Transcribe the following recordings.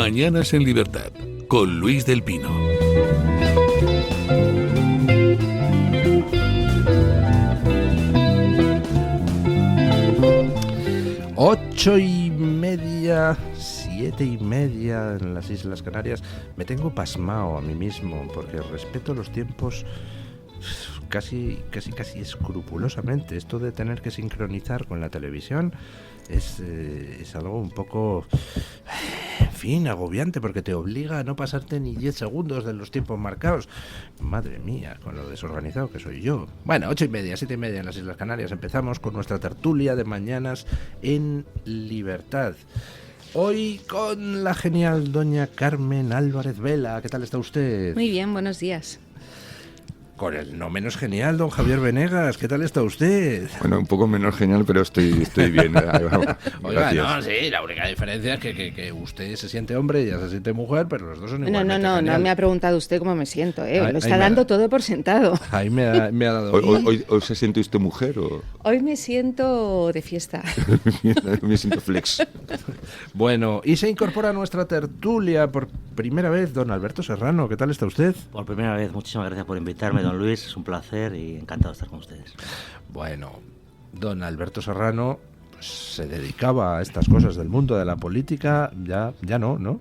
Mañanas en Libertad, con Luis del Pino. Ocho y media, 7:30 en las Islas Canarias. Me tengo pasmado a mí mismo porque respeto los tiempos casi escrupulosamente. Esto de tener que sincronizar con la televisión es algo un poco, en fin, agobiante, porque te obliga a no pasarte ni 10 segundos de los tiempos marcados. Madre mía, con lo desorganizado que soy yo. Bueno, 8:30, 7:30 en las Islas Canarias. Empezamos con nuestra tertulia de Mañanas en Libertad. Hoy con la genial doña Carmen Álvarez Vela. ¿Qué tal está usted? Muy bien, buenos días. Con el no menos genial don Javier Venegas. ¿Qué tal está usted? Bueno, un poco menos genial, pero estoy bien. Oiga, no, sí, la única diferencia es que usted se siente hombre y ella se siente mujer, pero los dos son igualmente No me ha preguntado usted cómo me siento, lo está dando todo por sentado. Ahí me ha dado... ¿Hoy se siente usted mujer o...? Hoy me siento de fiesta. Me siento flex. Bueno, y se incorpora a nuestra tertulia por primera vez don Alberto Serrano. ¿Qué tal está usted? Por primera vez, muchísimas gracias por invitarme, don Luis, es un placer y encantado de estar con ustedes. Bueno, don Alberto Serrano pues, se dedicaba a estas cosas del mundo de la política, ya no.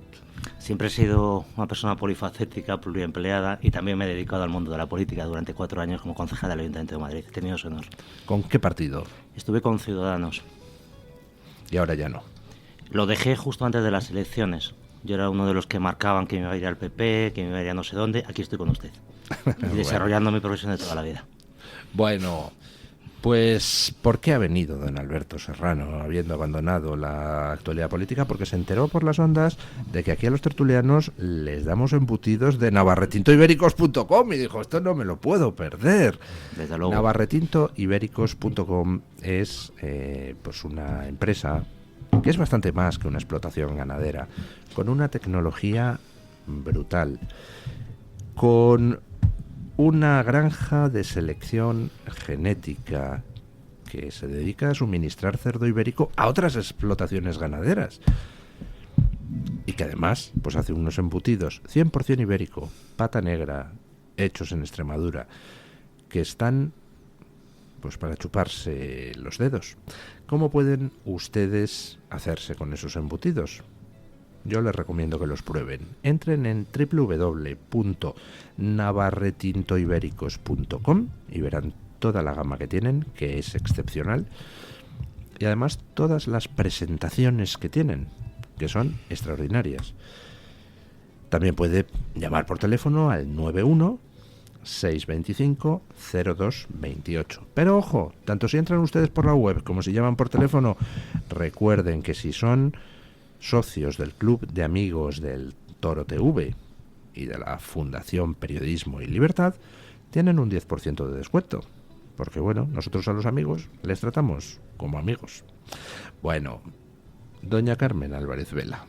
Siempre he sido una persona polifacética, pluriempleada, y también me he dedicado al mundo de la política durante 4 años como concejal del Ayuntamiento de Madrid. He tenido ese honor. ¿Con qué partido? Estuve con Ciudadanos. Y ahora ya no. Lo dejé justo antes de las elecciones. Yo era uno de los que marcaban que me iba a ir al PP, que me iba a ir a no sé dónde. Aquí estoy con usted. Y desarrollando mi profesión de toda la vida. Bueno, pues ¿por qué ha venido don Alberto Serrano habiendo abandonado la actualidad política? Porque se enteró por las ondas de que aquí a los tertulianos les damos embutidos de navarretintoibéricos.com y dijo, esto no me lo puedo perder. Desde luego. Navarretintoibéricos.com es pues una empresa que es bastante más que una explotación ganadera, con una tecnología brutal, con una granja de selección genética que se dedica a suministrar cerdo ibérico a otras explotaciones ganaderas y que además pues hace unos embutidos 100% ibérico, pata negra, hechos en Extremadura, que están pues para chuparse los dedos. ¿Cómo pueden ustedes hacerse con esos embutidos? Yo les recomiendo que los prueben. Entren en www.navarretintoibéricos.com y verán toda la gama que tienen, que es excepcional, y además todas las presentaciones que tienen, que son extraordinarias. También puede llamar por teléfono al 91 625 0228. Pero ojo, tanto si entran ustedes por la web como si llaman por teléfono, recuerden que si son socios del Club de Amigos del Toro TV y de la Fundación Periodismo y Libertad, tienen un 10% de descuento. Porque bueno, nosotros a los amigos les tratamos como amigos. Bueno, doña Carmen Álvarez Vela,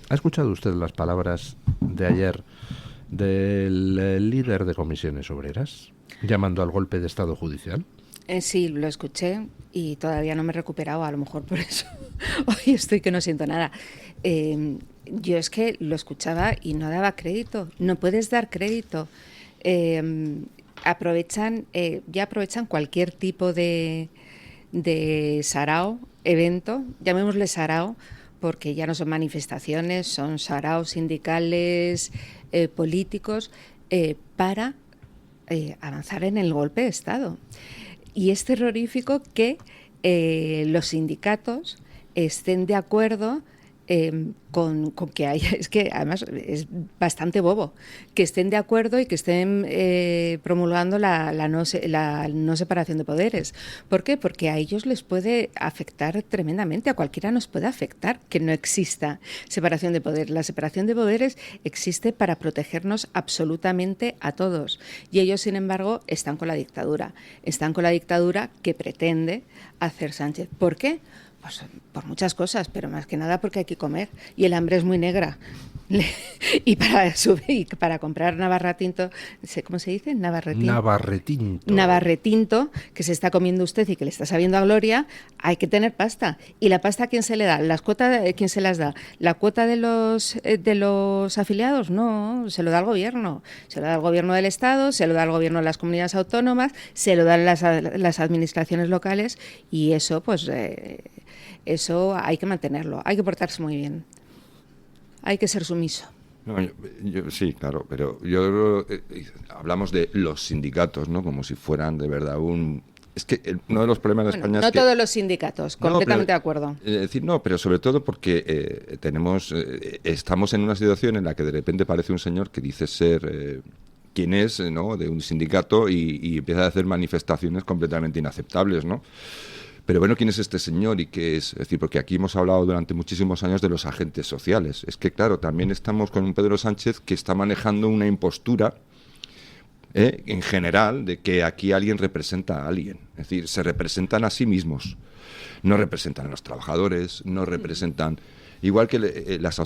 ¿ha escuchado usted las palabras de ayer del líder de comisiones obreras llamando al golpe de estado judicial? Sí, lo escuché y todavía no me he recuperado, a lo mejor por eso hoy estoy que no siento nada. Yo es que lo escuchaba y no daba crédito, no puedes dar crédito. Aprovechan cualquier tipo de sarao, evento, llamémosle sarao, porque ya no son manifestaciones, son saraos sindicales, políticos, para avanzar en el golpe de Estado. Y es terrorífico que los sindicatos estén de acuerdo con que haya, es que además es bastante bobo, que estén de acuerdo y que estén promulgando la no separación de poderes. ¿Por qué? Porque a ellos les puede afectar tremendamente, a cualquiera nos puede afectar que no exista separación de poderes. La separación de poderes existe para protegernos absolutamente a todos y ellos, sin embargo, están con la dictadura que pretende hacer Sánchez. ¿Por qué? Pues por muchas cosas, pero más que nada porque hay que comer y el hambre es muy negra. Y para subir, y para comprar Navarratinto, ¿cómo se dice? Navarretinto, que se está comiendo usted y que le está sabiendo a gloria, hay que tener pasta. ¿Y la pasta a quién se le da? ¿Las cuotas quién se las da? ¿La cuota de los afiliados? No, se lo da al gobierno. Se lo da al gobierno del Estado, se lo da al gobierno de las comunidades autónomas, se lo dan las administraciones locales, y eso, pues, eso hay que mantenerlo, hay que portarse muy bien. Hay que ser sumiso. No, sí, claro, pero yo hablamos de los sindicatos, ¿no? Como si fueran de verdad un... Es que uno de los problemas de España no es que... No todos los sindicatos, completamente de acuerdo. Decir, no, pero sobre todo porque estamos en una situación en la que de repente aparece un señor que dice ser... quien es, ¿no?, de un sindicato y empieza a hacer manifestaciones completamente inaceptables, ¿no? Pero bueno, ¿quién es este señor y qué es? Es decir, porque aquí hemos hablado durante muchísimos años de los agentes sociales. Es que, claro, también estamos con un Pedro Sánchez que está manejando una impostura en general de que aquí alguien representa a alguien. Es decir, se representan a sí mismos. No representan a los trabajadores, no representan... Igual que las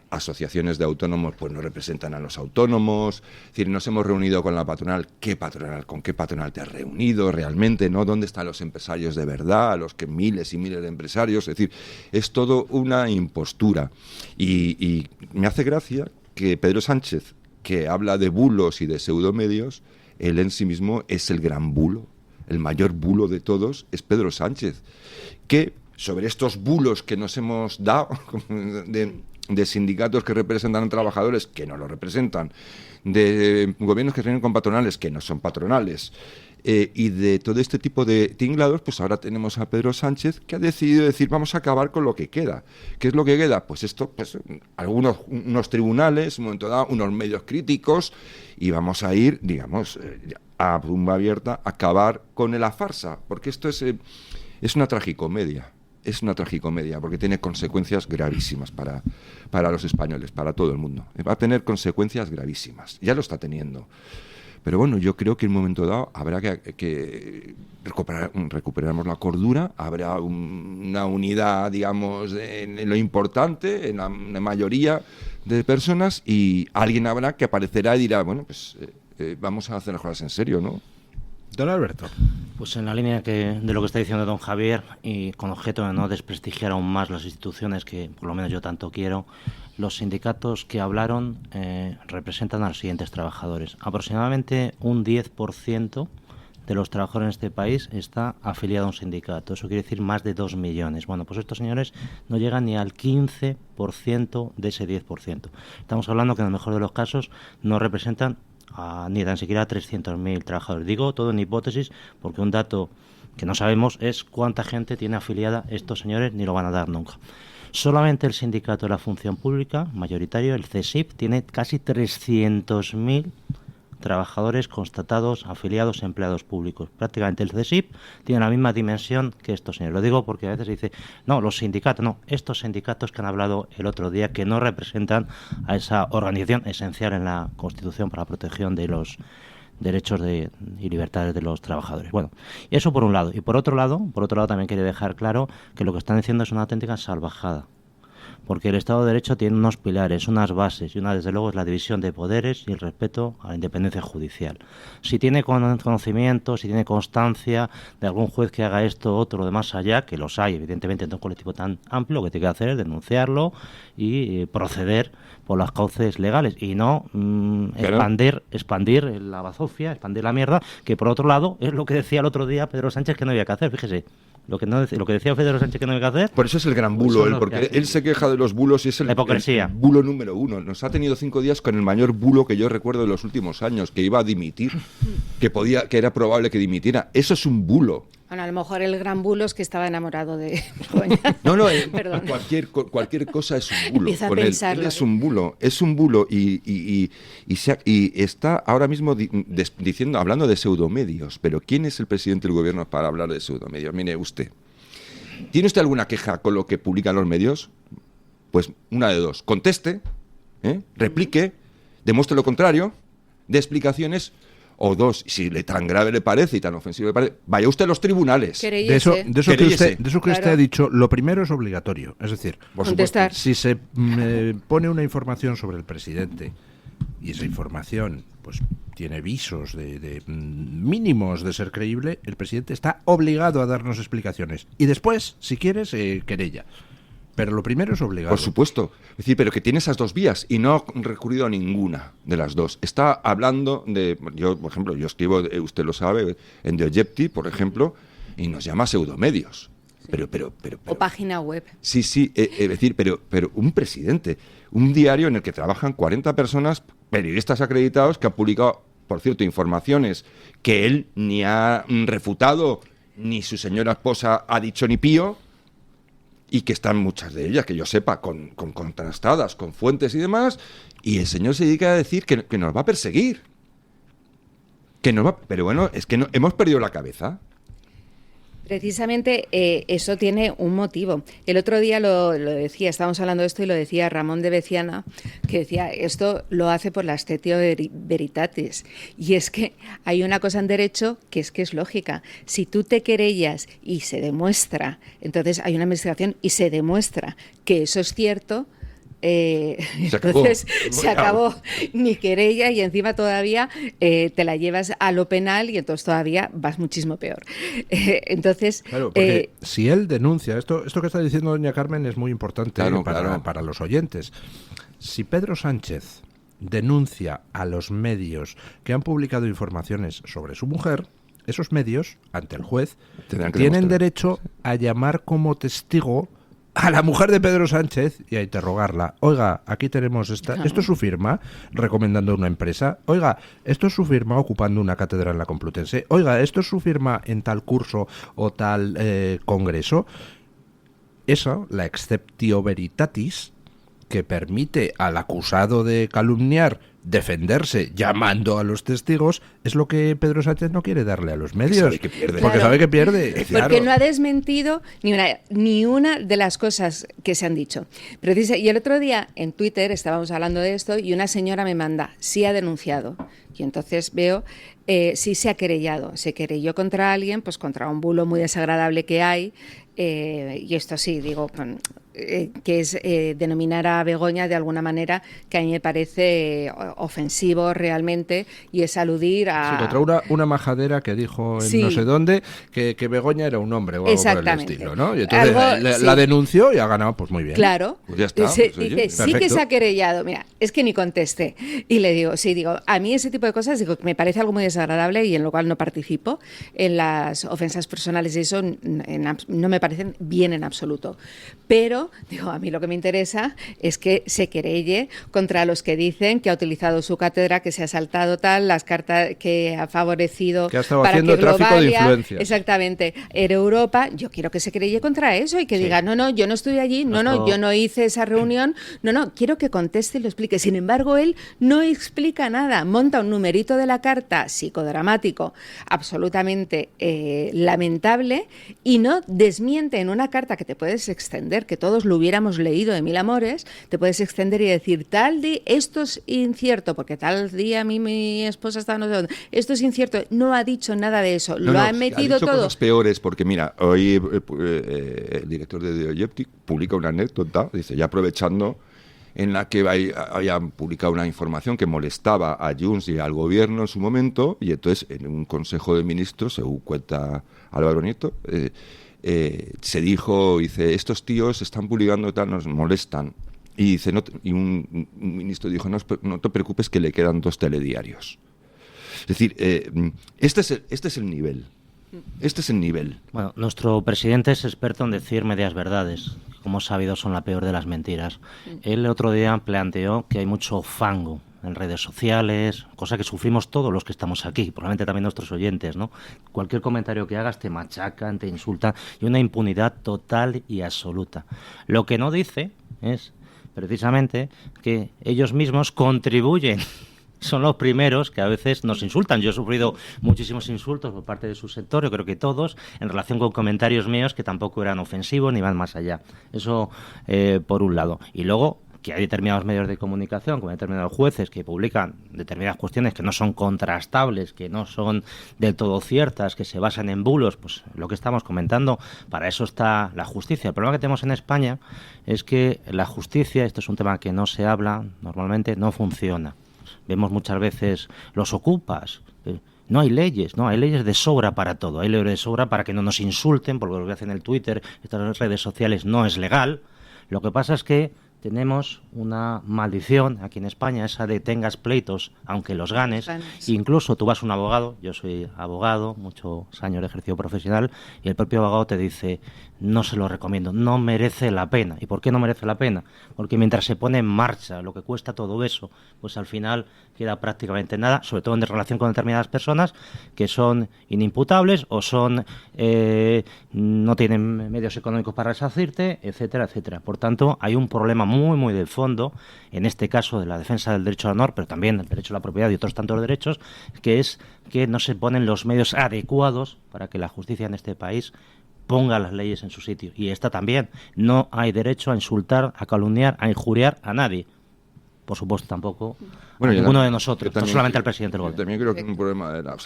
asociaciones de autónomos, pues no representan a los autónomos. Es decir, nos hemos reunido con la patronal. ¿Qué patronal? ¿Con qué patronal te has reunido realmente? ¿No? ¿Dónde están los empresarios de verdad? A los que miles y miles de empresarios. Es decir, es todo una impostura. Y me hace gracia que Pedro Sánchez, que habla de bulos y de pseudomedios, él en sí mismo es el gran bulo. El mayor bulo de todos es Pedro Sánchez, que... sobre estos bulos que nos hemos dado de sindicatos que representan a trabajadores que no lo representan, de gobiernos que se reúnen con patronales que no son patronales, y de todo este tipo de tinglados, pues ahora tenemos a Pedro Sánchez que ha decidido decir vamos a acabar con lo que queda. ¿Qué es lo que queda? Pues esto, pues unos tribunales, un momento dado, unos medios críticos, y vamos a ir, digamos, a bomba abierta, a acabar con la farsa, porque esto es una tragicomedia. Es una tragicomedia porque tiene consecuencias gravísimas para los españoles, para todo el mundo. Va a tener consecuencias gravísimas. Ya lo está teniendo. Pero bueno, yo creo que en un momento dado habrá que recuperaremos la cordura, habrá una unidad, digamos, en lo importante, en la mayoría de personas, y alguien habrá que aparecerá y dirá, bueno, pues vamos a hacer las cosas en serio, ¿no? Don Alberto. Pues en la línea de lo que está diciendo don Javier, y con objeto de no desprestigiar aún más las instituciones que por lo menos yo tanto quiero, los sindicatos que hablaron representan a los siguientes trabajadores. Aproximadamente un 10% de los trabajadores en este país está afiliado a un sindicato. Eso quiere decir más de 2 millones. Bueno, pues estos señores no llegan ni al 15% de ese 10%. Estamos hablando que en el mejor de los casos no representan ni tan siquiera a 300.000 trabajadores. Digo todo en hipótesis porque un dato que no sabemos es cuánta gente tiene afiliada estos señores, ni lo van a dar nunca. Solamente el sindicato de la función pública, mayoritario, el CSIP, tiene casi 300.000 trabajadores constatados, afiliados, empleados públicos. Prácticamente el CSIP tiene la misma dimensión que estos señores. Lo digo porque a veces se dice, no, los sindicatos, no, estos sindicatos que han hablado el otro día, que no representan a esa organización esencial en la Constitución para la protección de los derechos y libertades de los trabajadores. Bueno, eso por un lado. Y por otro lado también quería dejar claro que lo que están diciendo es una auténtica salvajada. Porque el Estado de Derecho tiene unos pilares, unas bases, y una desde luego es la división de poderes y el respeto a la independencia judicial. Si tiene conocimiento, si tiene constancia de algún juez que haga esto, otro, de más allá, que los hay, evidentemente, en un colectivo tan amplio, lo que tiene que hacer es denunciarlo y proceder por las cauces legales y no expandir la bazofia, expandir la mierda, que por otro lado es lo que decía el otro día Pedro Sánchez que no había que hacer, fíjese. Lo que decía Pedro Sánchez que no hay que hacer. Por eso es el gran bulo, porque él se queja de los bulos y es el bulo número uno. Nos ha tenido 5 días con el mayor bulo que yo recuerdo de los últimos años, que iba a dimitir, que era probable que dimitiera. Eso es un bulo. Bueno, a lo mejor el gran bulo es que estaba enamorado de... No, cualquier cosa es un bulo. Empieza a pensarlo. Él es un bulo y está ahora mismo hablando de pseudomedios. Pero ¿quién es el presidente del gobierno para hablar de pseudomedios? Mire usted. ¿Tiene usted alguna queja con lo que publican los medios? Pues una de dos. Conteste, replique, demuestre lo contrario, dé explicaciones, O dos, si tan grave le parece y tan ofensivo le parece, vaya usted a los tribunales. De eso que usted Claro. ha dicho, lo primero es obligatorio. Es decir, Por Contestar. si se pone una información sobre el presidente y esa información pues tiene visos de mínimos de ser creíble, el presidente está obligado a darnos explicaciones. Y después, si quieres, querella. Pero lo primero es obligado. Por supuesto. Es decir, pero que tiene esas dos vías y no ha recurrido a ninguna de las dos. Está hablando de... Yo, por ejemplo, yo escribo, usted lo sabe, en The Objective, por ejemplo, y nos llama pseudomedios. Pero, O página web. Sí, es decir, pero un presidente, un diario en el que trabajan 40 personas, periodistas acreditados, que ha publicado, por cierto, informaciones que él ni ha refutado, ni su señora esposa ha dicho ni pío, y que están muchas de ellas, que yo sepa, con contrastadas, con fuentes y demás, y el señor se dedica a decir que nos va a perseguir. Pero bueno, es que hemos perdido la cabeza. Precisamente eso tiene un motivo. El otro día lo decía, estábamos hablando de esto y lo decía Ramón de Beciana, que decía, esto lo hace por la aesthetica veritatis. Y es que hay una cosa en derecho que es lógica. Si tú te querellas y se demuestra, entonces hay una investigación y se demuestra que eso es cierto, entonces se acabó ni querella y encima todavía te la llevas a lo penal y entonces todavía vas muchísimo peor. Entonces, claro, porque si él denuncia, esto que está diciendo doña Carmen es muy importante para los oyentes. Si Pedro Sánchez denuncia a los medios que han publicado informaciones sobre su mujer, esos medios, ante el juez, tienen derecho a llamar como testigo a la mujer de Pedro Sánchez y a interrogarla. Oiga, aquí tenemos esta. ¿Esto es su firma recomendando una empresa? Oiga, ¿esto es su firma ocupando una cátedra en la Complutense? Oiga, ¿esto es su firma en tal curso o tal congreso? Eso, la exceptio veritatis, que permite al acusado de calumniar defenderse llamando a los testigos, es lo que Pedro Sánchez no quiere darle a los medios. Sabe que pierde. Porque sabe que pierde. Porque no ha desmentido ni una de las cosas que se han dicho. Pero dice, y el otro día en Twitter estábamos hablando de esto y una señora me manda, sí ha denunciado. Y entonces veo, sí se ha querellado. Se querelló contra alguien, pues contra un bulo muy desagradable que hay. Y esto sí, digo, que es denominar a Begoña de alguna manera que a mí me parece ofensivo realmente, y es aludir a... Sí, contra una majadera que dijo en no sé dónde que Begoña era un hombre o algo por el estilo, ¿no? Y entonces la denunció y ha ganado, pues muy bien. Claro. Pues ya está. Dice, perfecto. sí que se ha querellado. Mira, es que ni contesté. Y le digo, a mí ese tipo de cosas digo, me parece algo muy desagradable y en lo cual no participo. En las ofensas personales y eso no me parecen bien en absoluto. Pero, digo, a mí lo que me interesa es que se querelle contra los que dicen que ha utilizado su cátedra, que se ha saltado tal, las cartas que ha favorecido que ha estado para haciendo que tráfico Globalia, de influencias. Exactamente, Europa. Yo quiero que se querelle contra eso y que diga, no, yo no estuve allí, yo no hice esa reunión, quiero que conteste y lo explique. Sin embargo, él no explica nada, monta un numerito de la carta psicodramático absolutamente lamentable y no desmiente en una carta que te puedes extender, que todos lo hubiéramos leído de mil amores, te puedes extender y decir, tal día, esto es incierto, porque tal día a mí mi esposa estaba no sé dónde, esto es incierto, no ha dicho nada de eso, lo ha metido ha dicho todo. Cosas peores, porque mira, hoy el director de The Objective publica una anécdota, dice, ya aprovechando, en la que habían publicado una información que molestaba a Junts y al gobierno en su momento, y entonces en un consejo de ministros, según cuenta Álvaro Nieto, se dijo, dice, estos tíos están publicando tal, nos molestan. Y dice, un ministro dijo, no te preocupes que le quedan 2 telediarios. Es decir, este es el nivel. Este es el nivel. Bueno, nuestro presidente es experto en decir medias verdades, que como sabido son la peor de las mentiras. Él el otro día planteó que hay mucho fango en redes sociales, cosa que sufrimos todos los que estamos aquí, probablemente también nuestros oyentes, ¿no? Cualquier comentario que hagas te machacan, te insultan, y una impunidad total y absoluta. Lo que no dice es precisamente que ellos mismos contribuyen, son los primeros que a veces nos insultan. Yo he sufrido muchísimos insultos por parte de su sector, yo creo que todos, en relación con comentarios míos que tampoco eran ofensivos ni van más allá. Eso por un lado. Y luego que hay determinados medios de comunicación, como determinados jueces que publican determinadas cuestiones que no son contrastables, que no son del todo ciertas, que se basan en bulos, pues lo que estamos comentando, para eso está la justicia. El problema que tenemos en España es que la justicia, esto es un tema que no se habla normalmente, no funciona. Vemos muchas veces los ocupas. No hay leyes de sobra para todo. Hay leyes de sobra para que no nos insulten, porque lo que hacen en el Twitter, estas redes sociales, no es legal. Lo que pasa es que tenemos una maldición aquí en España, esa de tengas pleitos, aunque los ganes. Incluso tú vas a un abogado, yo soy abogado, muchos años de ejercicio profesional, y el propio abogado te dice, no se lo recomiendo, no merece la pena. ¿Y por qué no merece la pena? Porque mientras se pone en marcha lo que cuesta todo eso, pues al final queda prácticamente nada, sobre todo en relación con determinadas personas que son inimputables o son no tienen medios económicos para resarcirte, etcétera, etcétera. Por tanto, hay un problema muy de fondo, en este caso de la defensa del derecho al honor, pero también el derecho a la propiedad y otros tantos derechos, que es que no se ponen los medios adecuados para que la justicia en este país ponga las leyes en su sitio. Y esta también. No hay derecho a insultar, a calumniar, a injuriar a nadie. Por supuesto, tampoco a ninguno de nosotros, no solamente al presidente del gobierno. También creo que un problema era,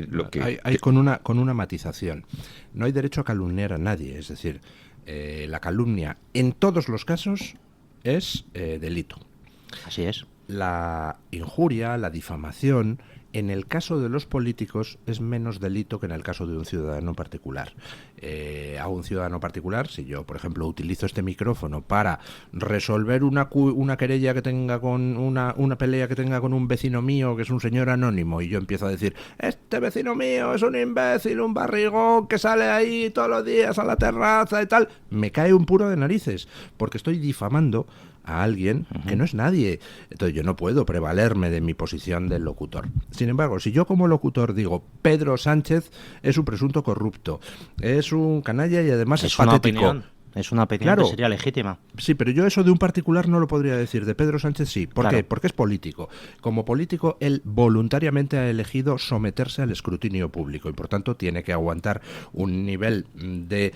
lo que... Hay con una matización. No hay derecho a calumniar a nadie, es decir, la calumnia en todos los casos es delito. Así es. La injuria, la difamación, en el caso de los políticos es menos delito que en el caso de un ciudadano particular. A un ciudadano particular, si yo, por ejemplo, utilizo este micrófono para resolver una querella que tenga con una pelea que tenga con un vecino mío, que es un señor anónimo, y yo empiezo a decir, este vecino mío es un imbécil, un barrigón que sale ahí todos los días a la terraza y tal, me cae un puro de narices, porque estoy difamando a alguien que no es nadie. Entonces yo no puedo prevalerme de mi posición de locutor. Sin embargo, si yo como locutor digo Pedro Sánchez es un presunto corrupto, es un canalla y además es patético. Es una opinión Claro, que sería legítima. Sí, pero yo eso de un particular no lo podría decir. De Pedro Sánchez sí. ¿Por qué? Porque es político. Como político, él voluntariamente ha elegido someterse al escrutinio público y, por tanto, tiene que aguantar un nivel de...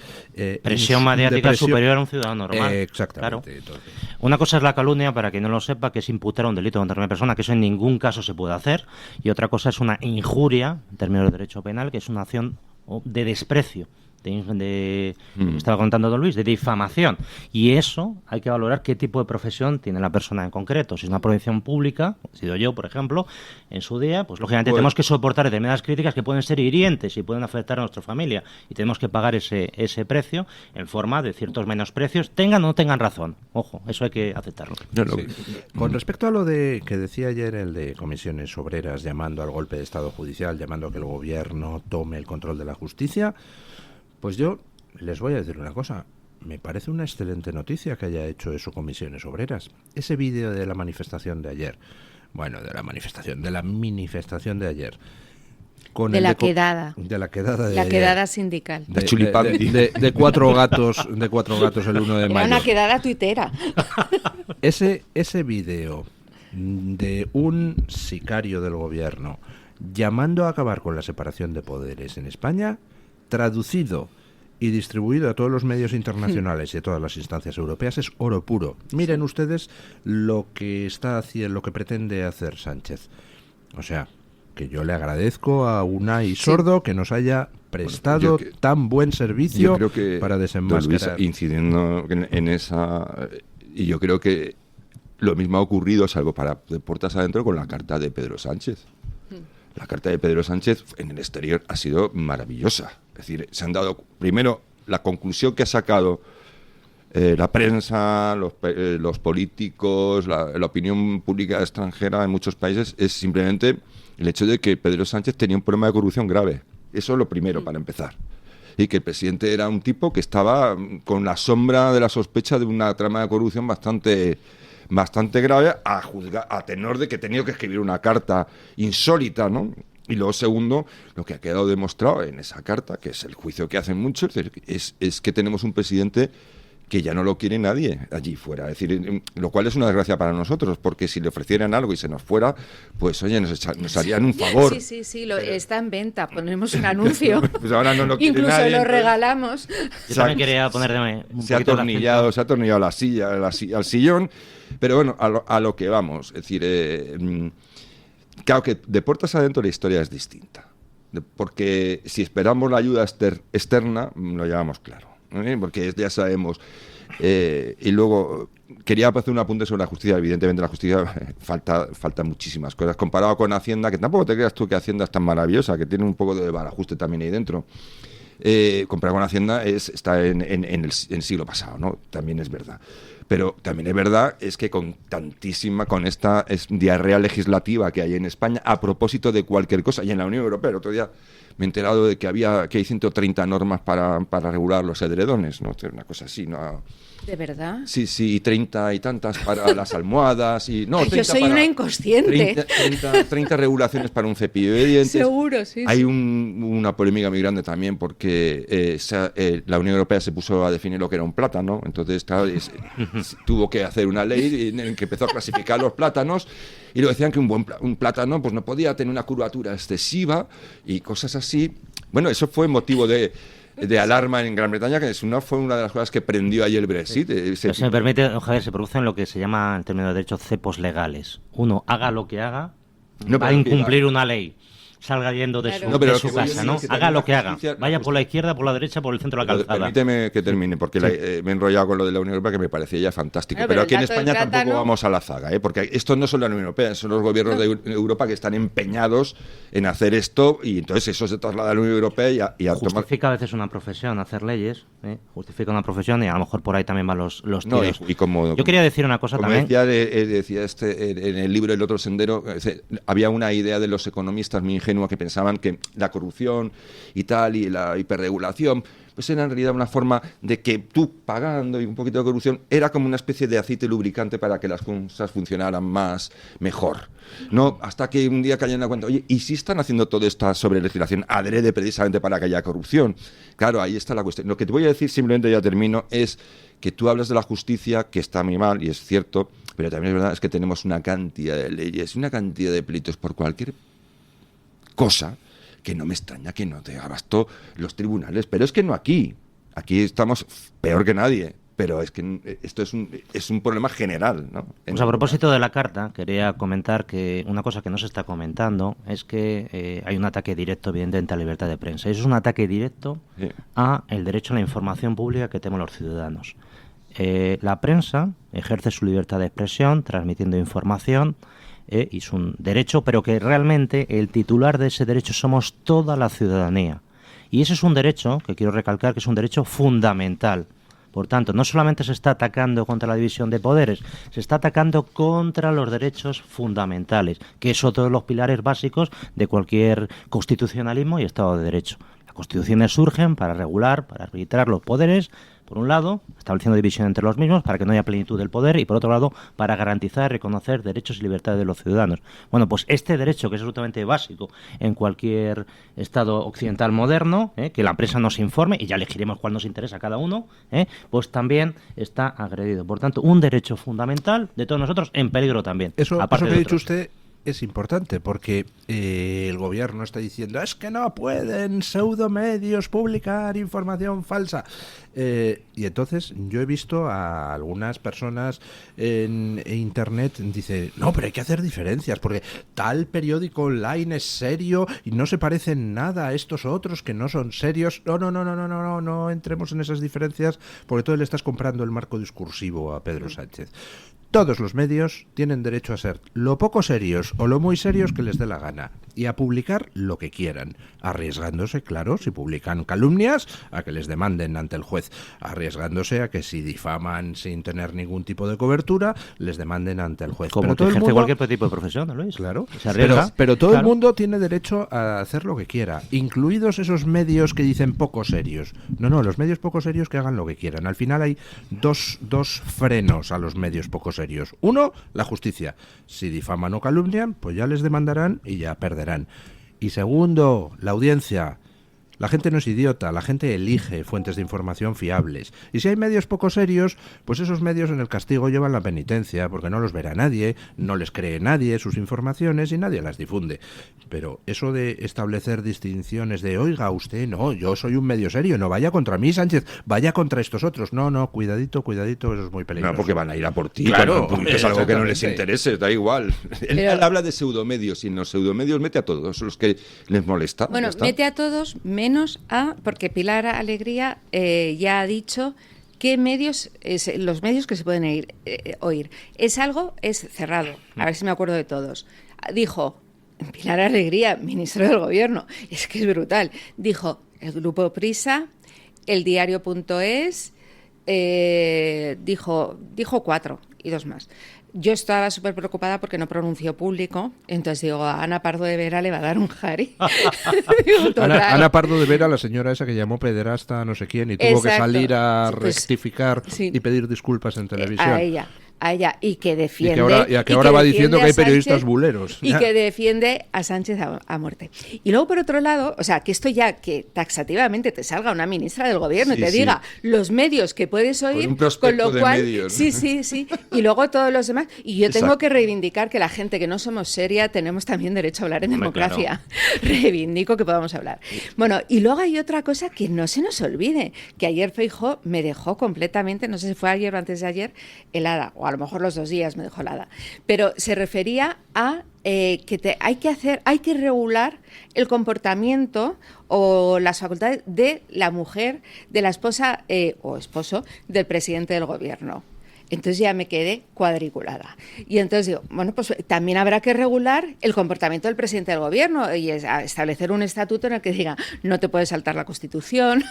presión mediática superior a un ciudadano normal. Exactamente. Claro. Una cosa es la calumnia, para quien no lo sepa, que es imputar un delito contra una persona, que eso en ningún caso se puede hacer. Y otra cosa es una injuria, en términos de derecho penal, que es una acción de desprecio. Estaba contando don Luis, de difamación. Y eso hay que valorar qué tipo de profesión tiene la persona en concreto. Si es una profesión pública, he sido yo, por ejemplo, en su día, pues lógicamente tenemos que soportar determinadas críticas que pueden ser hirientes y pueden afectar a nuestra familia. Y tenemos que pagar ese precio en forma de ciertos menosprecios, tengan o no tengan razón. Ojo, eso hay que aceptarlo. Sí. Con respecto a lo de que decía ayer el de comisiones obreras, llamando al golpe de Estado judicial, llamando a que el gobierno tome el control de la justicia, pues yo les voy a decir una cosa. Me parece una excelente noticia que haya hecho eso Comisiones Obreras. Ese vídeo de la manifestación de ayer, de la manifestación de ayer, con de la quedada sindical de cuatro gatos el 1 de mayo. Era una quedada tuitera. Ese vídeo de un sicario del gobierno llamando a acabar con la separación de poderes en España, traducido y distribuido a todos los medios internacionales y a todas las instancias europeas, es oro puro. Miren ustedes lo que está haciendo, lo que pretende hacer Sánchez. O sea, que yo le agradezco a Unai Sordo que nos haya prestado tan buen servicio para desenmascarar. Luis, incidiendo en esa, y yo creo que lo mismo ha ocurrido, salvo para de puertas adentro, con la carta de Pedro Sánchez. La carta de Pedro Sánchez en el exterior ha sido maravillosa. Es decir, se han dado, primero, la conclusión que ha sacado la prensa, los políticos, la opinión pública extranjera en muchos países, es simplemente el hecho de que Pedro Sánchez tenía un problema de corrupción grave. Eso es lo primero, para empezar. Y que el presidente era un tipo que estaba con la sombra de la sospecha de una trama de corrupción bastante grave, a tenor de que ha tenido que escribir una carta insólita, ¿no? Y luego, segundo, lo que ha quedado demostrado en esa carta, que es el juicio que hacen muchos, es que tenemos un presidente que ya no lo quiere nadie allí fuera. Es decir, lo cual es una desgracia para nosotros, porque si le ofrecieran algo y se nos fuera, pues oye, nos harían un favor. Sí, está en venta, ponemos un anuncio. Pues ahora no lo quiere Incluso nadie, lo regalamos. Yo también quería ponerme un se ha atornillado la silla, al sillón, pero bueno, a lo que vamos. Es decir, claro que de puertas adentro la historia es distinta, porque si esperamos la ayuda externa, lo llevamos claro, ¿eh? Porque ya sabemos. Y luego quería hacer un apunte sobre la justicia. Evidentemente la justicia falta muchísimas cosas comparado con Hacienda, que tampoco te creas tú que Hacienda es tan maravillosa, que tiene un poco de barajuste también ahí dentro. Comparado con Hacienda está en el siglo pasado, ¿no? También es verdad. Pero también es verdad es que con esta diarrea legislativa que hay en España a propósito de cualquier cosa, y en la Unión Europea, el otro día me he enterado de que hay 130 normas para regular los edredones, ¿no? Una cosa así, ¿no? ¿De verdad? Sí, y 30 y tantas para las almohadas. Yo soy una inconsciente. 30 regulaciones para un cepillo de dientes. Seguro, sí. Hay una polémica muy grande también porque la Unión Europea se puso a definir lo que era un plátano. Entonces, claro, tuvo que hacer una ley en la que empezó a clasificar los plátanos. Y lo decían que un plátano pues no podía tener una curvatura excesiva y cosas así. Bueno, eso fue motivo de alarma en Gran Bretaña, que fue una de las cosas que prendió ahí el Brexit. Si me permite, Javier, se producen lo que se llama, en términos de derecho, cepos legales. Uno, haga lo que haga, va a incumplir una ley. Salga yendo de su casa, ¿no? Haga lo que haga. Vaya por la izquierda, por la derecha, por el centro de la calzada. Permíteme que termine, porque me he enrollado con lo de la Unión Europea, que me parecía ya fantástico. Pero aquí en España tampoco vamos a la zaga, porque esto no son la Unión Europea, son los gobiernos de Europa que están empeñados en hacer esto, y entonces eso se traslada a la Unión Europea y a justifica a veces una profesión, hacer leyes, justifica una profesión, y a lo mejor por ahí también van los tiros. Yo quería decir una cosa también. Decía en el libro El otro sendero, había una idea de los economistas muy ingenua que pensaban que la corrupción y tal y la hiperregulación pues era en realidad una forma de que tú pagando y un poquito de corrupción era como una especie de aceite lubricante para que las cosas funcionaran mejor. No, hasta que un día cayeron en la cuenta, oye, ¿y si están haciendo toda esta sobre legislación adrede precisamente para que haya corrupción? Claro, ahí está la cuestión. Lo que te voy a decir, simplemente ya termino, es que tú hablas de la justicia, que está muy mal, y es cierto, pero también es verdad, es que tenemos una cantidad de leyes, una cantidad de pleitos por cualquier cosa que no me extraña que no te abasto los tribunales, pero es que no aquí estamos peor que nadie, pero es que esto es un problema general, ¿no? Pues a propósito de la carta, quería comentar que una cosa que no se está comentando es que hay un ataque directo, evidentemente, a la libertad de prensa. Eso es un ataque directo a el derecho a la información pública que tenemos los ciudadanos. La prensa ejerce su libertad de expresión, transmitiendo información, y es un derecho, pero que realmente el titular de ese derecho somos toda la ciudadanía. Y ese es un derecho, que quiero recalcar, que es un derecho fundamental. Por tanto, no solamente se está atacando contra la división de poderes, se está atacando contra los derechos fundamentales, que es otro de los pilares básicos de cualquier constitucionalismo y Estado de Derecho. Las constituciones surgen para regular, para arbitrar los poderes, por un lado, estableciendo división entre los mismos para que no haya plenitud del poder, y por otro lado, para garantizar y reconocer derechos y libertades de los ciudadanos. Bueno, pues este derecho, que es absolutamente básico en cualquier Estado occidental moderno, que la prensa nos informe, y ya elegiremos cuál nos interesa a cada uno, pues también está agredido. Por tanto, un derecho fundamental de todos nosotros en peligro también. Eso que ha dicho usted es importante, porque el gobierno está diciendo es que no pueden pseudomedios publicar información falsa. Y entonces yo he visto a algunas personas en internet, dice, no, pero hay que hacer diferencias, porque tal periódico online es serio y no se parece en nada a estos otros que no son serios. No entremos en esas diferencias, porque tú le estás comprando el marco discursivo a Pedro Sánchez. Todos los medios tienen derecho a ser lo poco serios o lo muy serios que les dé la gana, y a publicar lo que quieran, arriesgándose, claro, si publican calumnias, a que les demanden ante el juez, arriesgándose a que si difaman sin tener ningún tipo de cobertura, les demanden ante el juez. Como pero todo ejerce cualquier tipo de profesión, ¿no, Luis? Claro, pero todo el mundo tiene derecho a hacer lo que quiera, incluidos esos medios que dicen poco serios. No, los medios poco serios que hagan lo que quieran. Al final hay dos frenos a los medios poco serios. Uno, la justicia. Si difaman o calumnian, pues ya les demandarán y ya perderán. Y segundo, la audiencia. La gente no es idiota, la gente elige fuentes de información fiables. Y si hay medios poco serios, pues esos medios en el castigo llevan la penitencia, porque no los verá nadie, no les cree nadie sus informaciones y nadie las difunde. Pero eso de establecer distinciones de, oiga, usted no, yo soy un medio serio, no vaya contra mí, Sánchez, vaya contra estos otros. No, cuidadito, eso es muy peligroso. No, porque van a ir a por ti, claro, porque es algo que no les exactamente. interese, da igual. Él habla de pseudomedios y en los pseudomedios mete a todos los que les molesta. Bueno, mete a todos menos a, porque Pilar Alegría ya ha dicho qué medios, los medios que se pueden oír. Es cerrado, a ver si me acuerdo de todos. Dijo, Pilar Alegría, ministro del Gobierno, es que es brutal, dijo el Grupo Prisa, el Diario.es, dijo 4 y 2 más. Yo estaba súper preocupada porque no pronunció público, entonces digo, a Ana Pardo de Vera le va a dar un jari. Ana Pardo de Vera, la señora esa que llamó pederasta a no sé quién y tuvo que salir a rectificar y pedir disculpas en televisión. A ella, y que defiende... Y que ahora va diciendo que hay periodistas buleros. Y que defiende a Sánchez a muerte. Y luego, por otro lado, o sea, que esto ya, que taxativamente te salga una ministra del Gobierno y te diga los medios que puedes oír, con lo cual... Medios. Sí, y luego todos los demás. Y yo tengo que reivindicar que la gente que no somos seria tenemos también derecho a hablar en democracia. Claro. Reivindico que podamos hablar. Bueno, y luego hay otra cosa que no se nos olvide, que ayer Feijóo me dejó completamente, no sé si fue ayer o antes de ayer, helada, o a lo mejor los 2 días me dejó helada, pero se refería a que hay que regular el comportamiento o las facultades de la mujer, de la esposa o esposo del presidente del Gobierno. Entonces ya me quedé cuadriculada. Y entonces digo, bueno, pues también habrá que regular el comportamiento del presidente del Gobierno y establecer un estatuto en el que diga, no te puedes saltar la Constitución,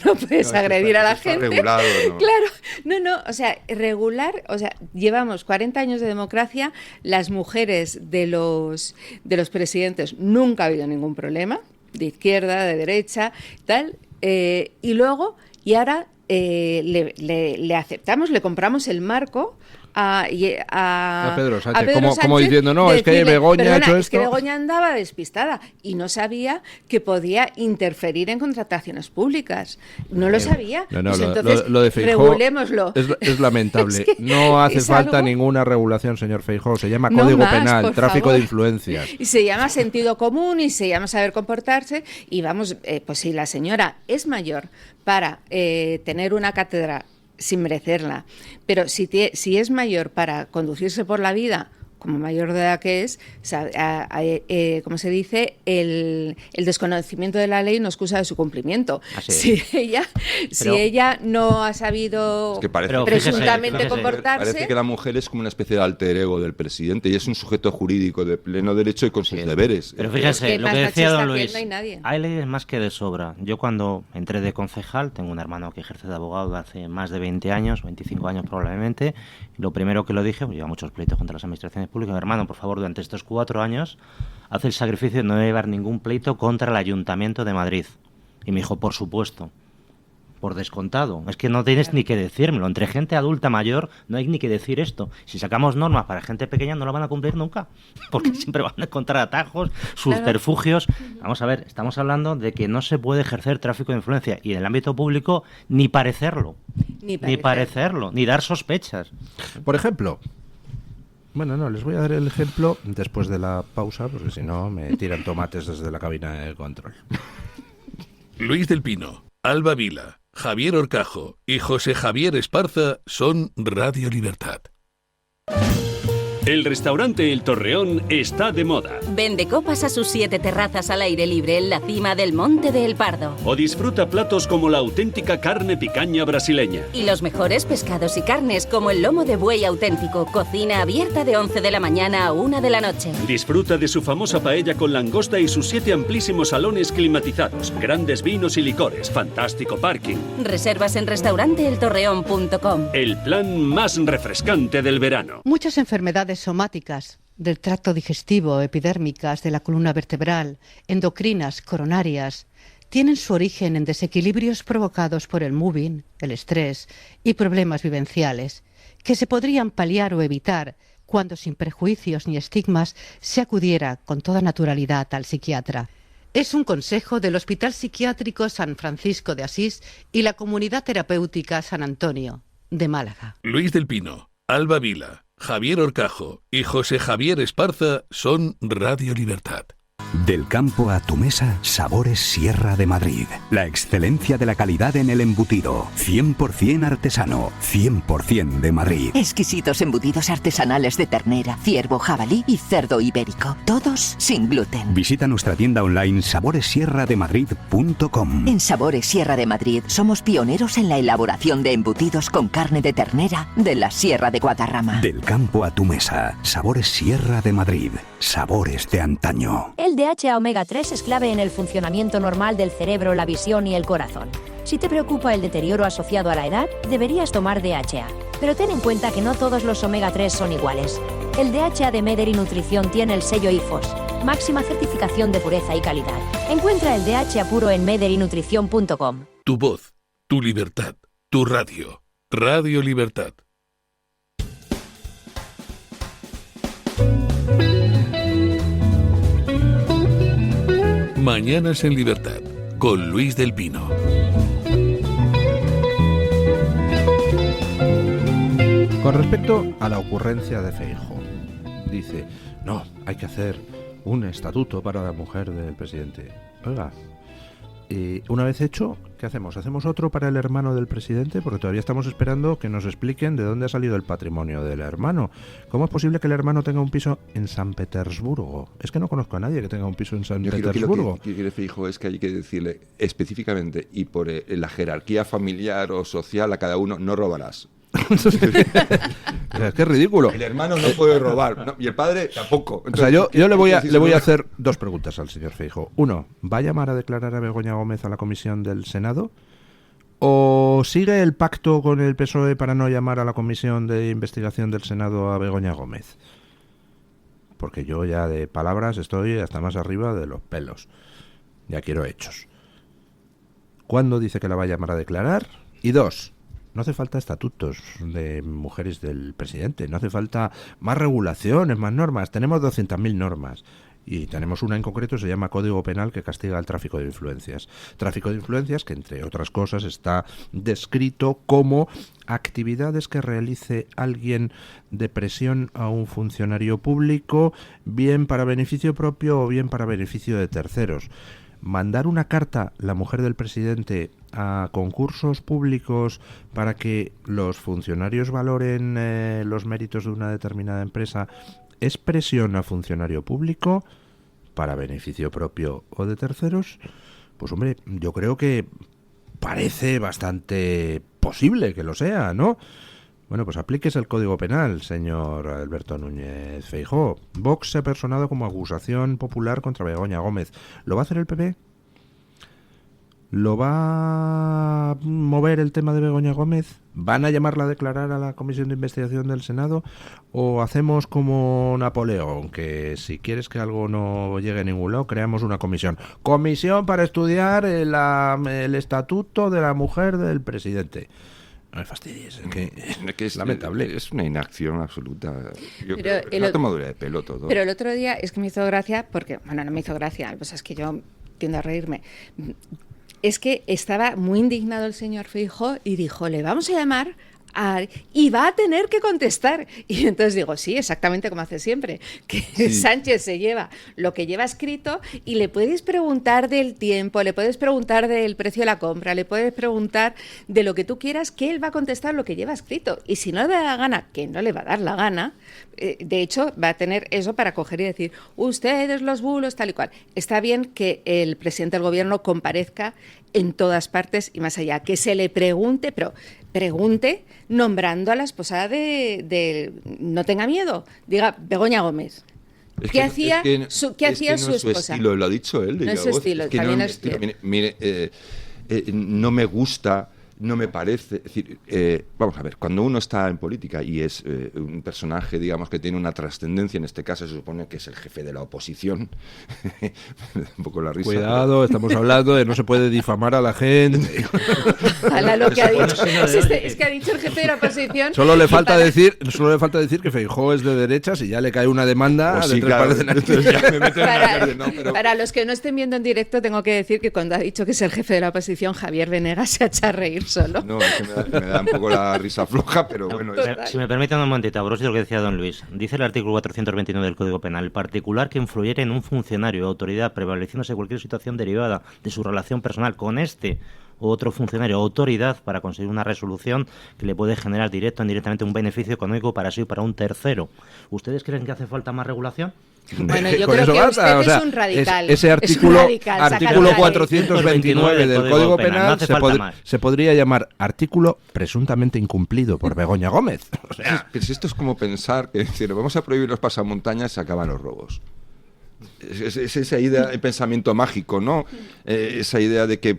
no puedes agredir a la gente. Regulado, ¿no? Claro, o sea, regular, o sea, llevamos 40 años de democracia, las mujeres de los presidentes nunca ha habido ningún problema, de izquierda, de derecha, tal, y ahora le aceptamos, le compramos el marco a Pedro Sánchez, a Pedro como diciendo, no, es que Begoña ha hecho esto. Es que Begoña andaba despistada y no sabía que podía interferir en contrataciones públicas. No lo sabía. No, pues entonces, lo de Feijóo regulémoslo. Es lamentable. Es que no hace falta ninguna regulación, señor Feijóo. Se llama Código Penal, tráfico de influencias. Y se llama sentido común y se llama saber comportarse. Y vamos, pues si la señora es mayor para tener una cátedra sin merecerla, pero si es mayor para conducirse por la vida como mayor de edad que es, como se dice, el desconocimiento de la ley no excusa de su cumplimiento. Si ella no ha sabido presuntamente comportarse... Parece que la mujer es como una especie de alter ego del presidente y es un sujeto jurídico de pleno derecho y con sus deberes. Pero fíjese, lo que decía don Luis, no hay nadie. Hay leyes más que de sobra. Yo cuando entré de concejal, tengo un hermano que ejerce de abogado hace más de 20 años, 25 años probablemente, y lo primero que lo dije, pues lleva muchos pleitos contra las administraciones públicas, hermano, por favor, durante estos 4 años, hace el sacrificio de no llevar ningún pleito contra el Ayuntamiento de Madrid. Y me dijo, por supuesto, por descontado. Es que no tienes ni que decírmelo. Entre gente adulta mayor no hay ni que decir esto. Si sacamos normas para gente pequeña no lo van a cumplir nunca, porque siempre van a encontrar atajos, subterfugios. Vamos a ver, estamos hablando de que no se puede ejercer tráfico de influencia y en el ámbito público ni parecerlo. Ni parecerlo, ni dar sospechas. Por ejemplo... Bueno, no, les voy a dar el ejemplo después de la pausa, porque si no me tiran tomates desde la cabina de control. Luis del Pino, Alba Vila, Javier Horcajo y José Javier Esparza son Radio Libertad. El restaurante El Torreón está de moda. Vende copas a sus 7 terrazas al aire libre en la cima del Monte de El Pardo. O disfruta platos como la auténtica carne picaña brasileña. Y los mejores pescados y carnes como el lomo de buey auténtico. Cocina abierta de 11 de la mañana a 1 de la noche. Disfruta de su famosa paella con langosta y sus 7 amplísimos salones climatizados. Grandes vinos y licores. Fantástico parking. Reservas en restauranteeltorreón.com. El plan más refrescante del verano. Muchas enfermedades somáticas del tracto digestivo, epidérmicas, de la columna vertebral, endocrinas, coronarias, tienen su origen en desequilibrios provocados por el moving, el estrés y problemas vivenciales, que se podrían paliar o evitar cuando sin prejuicios ni estigmas se acudiera con toda naturalidad al psiquiatra. Es un consejo del Hospital Psiquiátrico San Francisco de Asís y la Comunidad Terapéutica San Antonio, de Málaga. Luis del Pino, Alba Vila, Javier Horcajo y José Javier Esparza son Radio Libertad. Del campo a tu mesa, Sabores Sierra de Madrid. La excelencia de la calidad en el embutido. 100% artesano, 100% de Madrid. Exquisitos embutidos artesanales de ternera, ciervo, jabalí y cerdo ibérico. Todos sin gluten. Visita nuestra tienda online saboressierrademadrid.com. En Sabores Sierra de Madrid somos pioneros en la elaboración de embutidos con carne de ternera de la Sierra de Guadarrama. Del campo a tu mesa, Sabores Sierra de Madrid. Sabores de antaño. El DHA omega 3 es clave en el funcionamiento normal del cerebro, la visión y el corazón. Si te preocupa el deterioro asociado a la edad, deberías tomar DHA. Pero ten en cuenta que no todos los omega 3 son iguales. El DHA de Mederi Nutrición tiene el sello IFOS, máxima certificación de pureza y calidad. Encuentra el DHA puro en mederinutrición.com. Tu voz, tu libertad, tu radio. Radio Libertad. Mañanas en Libertad, con Luis del Pino. Con respecto a la ocurrencia de Feijóo, dice, no, hay que hacer un estatuto para la mujer del presidente. Oiga, y una vez hecho, ¿qué hacemos? ¿Hacemos otro para el hermano del presidente? Porque todavía estamos esperando que nos expliquen de dónde ha salido el patrimonio del hermano. ¿Cómo es posible que el hermano tenga un piso en San Petersburgo? Es que no conozco a nadie que tenga un piso en San Petersburgo. Lo que quiere Feijóo es que hay que decirle específicamente y por la jerarquía familiar o social a cada uno, no robarás. Es que es ridículo. El hermano no puede robar, no, y el padre tampoco. Entonces, o sea, yo le voy a hacer dos preguntas al señor Feijóo. Uno, ¿va a llamar a declarar a Begoña Gómez a la comisión del Senado? ¿O sigue el pacto con el PSOE para no llamar a la comisión de investigación del Senado a Begoña Gómez? Porque yo ya de palabras estoy hasta más arriba de los pelos. Ya quiero hechos. ¿Cuándo dice que la va a llamar a declarar? Y dos, no hace falta estatutos de mujeres del presidente, no hace falta más regulaciones, más normas. Tenemos 200.000 normas y tenemos una en concreto, se llama Código Penal, que castiga el tráfico de influencias. Tráfico de influencias que, entre otras cosas, está descrito como actividades que realice alguien de presión a un funcionario público, bien para beneficio propio o bien para beneficio de terceros. Mandar una carta, la mujer del presidente, a concursos públicos para que los funcionarios valoren los méritos de una determinada empresa, ¿es presión a funcionario público para beneficio propio o de terceros? Pues hombre, yo creo que parece bastante posible que lo sea, ¿no? Bueno, pues aplíquese el Código Penal, señor Alberto Núñez Feijóo. Vox se ha personado como acusación popular contra Begoña Gómez. ¿Lo va a hacer el PP? ¿Lo va a mover el tema de Begoña Gómez? ¿Van a llamarla a declarar a la Comisión de Investigación del Senado? ¿O hacemos como Napoleón, que si quieres que algo no llegue a ningún lado, creamos una comisión? Comisión para estudiar el estatuto de la mujer del presidente. No me fastidies, que es lamentable. Es una inacción absoluta. Yo Pero creo, una tomadura de pelo todo. Pero el otro día es que me hizo gracia, porque, bueno, no me hizo gracia, pues es que yo tiendo a reírme. Es que estaba muy indignado el señor Feijóo y dijo, le vamos a llamar y va a tener que contestar. Y entonces digo, sí, exactamente como hace siempre, que sí. Sánchez se lleva lo que lleva escrito y le puedes preguntar del tiempo, le puedes preguntar del precio de la compra, le puedes preguntar de lo que tú quieras, que él va a contestar lo que lleva escrito. Y si no le da la gana, que no le va a dar la gana, de hecho va a tener eso para coger y decir, ustedes los bulos, tal y cual. Está bien que el presidente del gobierno comparezca en todas partes y más allá, que se le pregunte, pero pregunte nombrando a la esposa de no tenga miedo, diga Begoña Gómez. ¿Qué hacía su esposa? Estilo, lo ha dicho él. No es su estilo, también es mire, no me gusta no me parece... Es decir, vamos a ver, cuando uno está en política y es un personaje, digamos, que tiene una trascendencia, en este caso se supone que es el jefe de la oposición, me da un poco la risa. Cuidado, estamos hablando de no se puede difamar a la gente. Ojalá lo que ha dicho. Es que ha dicho el jefe de la oposición. Solo le falta decir que Feijóo es de derechas y ya le cae una demanda Pues de sí, 3 claro, pares de narices. ya me meten en la cárcel, ¿no? Pero... Para los que no estén viendo en directo, tengo que decir que cuando ha dicho que es el jefe de la oposición, Javier Venegas se ha hecho a reír solo. No, es que me da un poco la risa floja, pero bueno. Si me permiten un momentito, a propósito de lo que decía don Luis, dice el artículo 429 del Código Penal: el particular que influyere en un funcionario o autoridad prevaleciéndose cualquier situación derivada de su relación personal con este u otro funcionario o autoridad para conseguir una resolución que le puede generar directo o indirectamente un beneficio económico para sí o para un tercero. ¿Ustedes creen que hace falta más regulación? Bueno, yo Con creo eso que basta, usted es un radical. Ese artículo, Es un radical, artículo sacar 429 del Código Penal no se podría llamar artículo presuntamente incumplido por Begoña Gómez. O sea, pero si esto es como pensar que si vamos a prohibir los pasamontañas, se acaban los robos. Es esa idea, el pensamiento mágico, ¿no? Esa idea de que...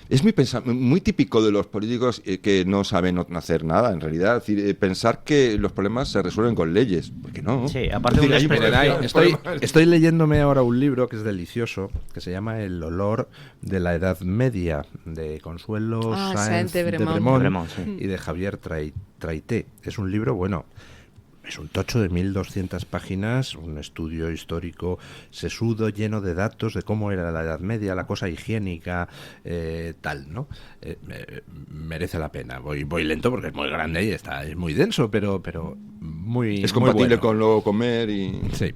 Es muy típico de los políticos que no saben hacer nada, en realidad. Es decir, pensar que los problemas se resuelven con leyes. Porque no. Sí, aparte de estoy leyéndome ahora un libro que es delicioso, que se llama El olor de la Edad Media, de Consuelo Sáenz de Bremont y de Javier Traité. Es un libro, bueno... Es un tocho de 1200 páginas, un estudio histórico sesudo, lleno de datos de cómo era la Edad Media, la cosa higiénica, tal, ¿no? Merece la pena. Voy lento porque es muy grande y es muy denso, pero muy es compatible muy bueno. con luego comer y... Sí.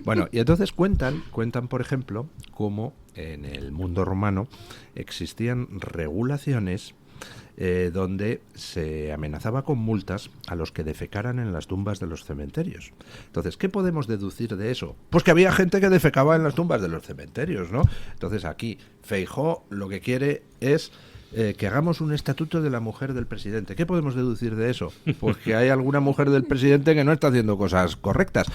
Bueno, y entonces cuentan, por ejemplo, cómo en el mundo romano existían regulaciones donde se amenazaba con multas a los que defecaran en las tumbas de los cementerios. Entonces, ¿qué podemos deducir de eso? Pues que había gente que defecaba en las tumbas de los cementerios, ¿no? Entonces aquí Feijóo lo que quiere es que hagamos un estatuto de la mujer del presidente. ¿Qué podemos deducir de eso? Pues que hay alguna mujer del presidente que no está haciendo cosas correctas.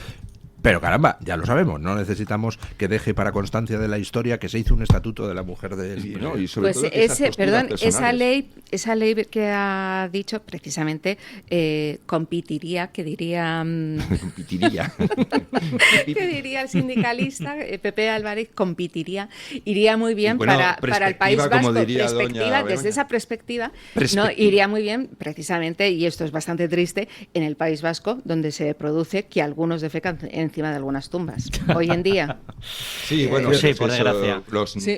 Pero caramba, ya lo sabemos, no necesitamos que deje para constancia de la historia que se hizo un estatuto de la mujer del... ¿no? Y sobre pues todo esa ley que ha dicho precisamente competiría, que diría... competiría. que diría el sindicalista, Pepe Álvarez, competiría, iría muy bien bueno, para el País Vasco, perspectiva, desde esa perspectiva, no iría muy bien precisamente, y esto es bastante triste, en el País Vasco, donde se produce que algunos defecan encima de algunas tumbas hoy en día. Sí, bueno, sí, por desgracia.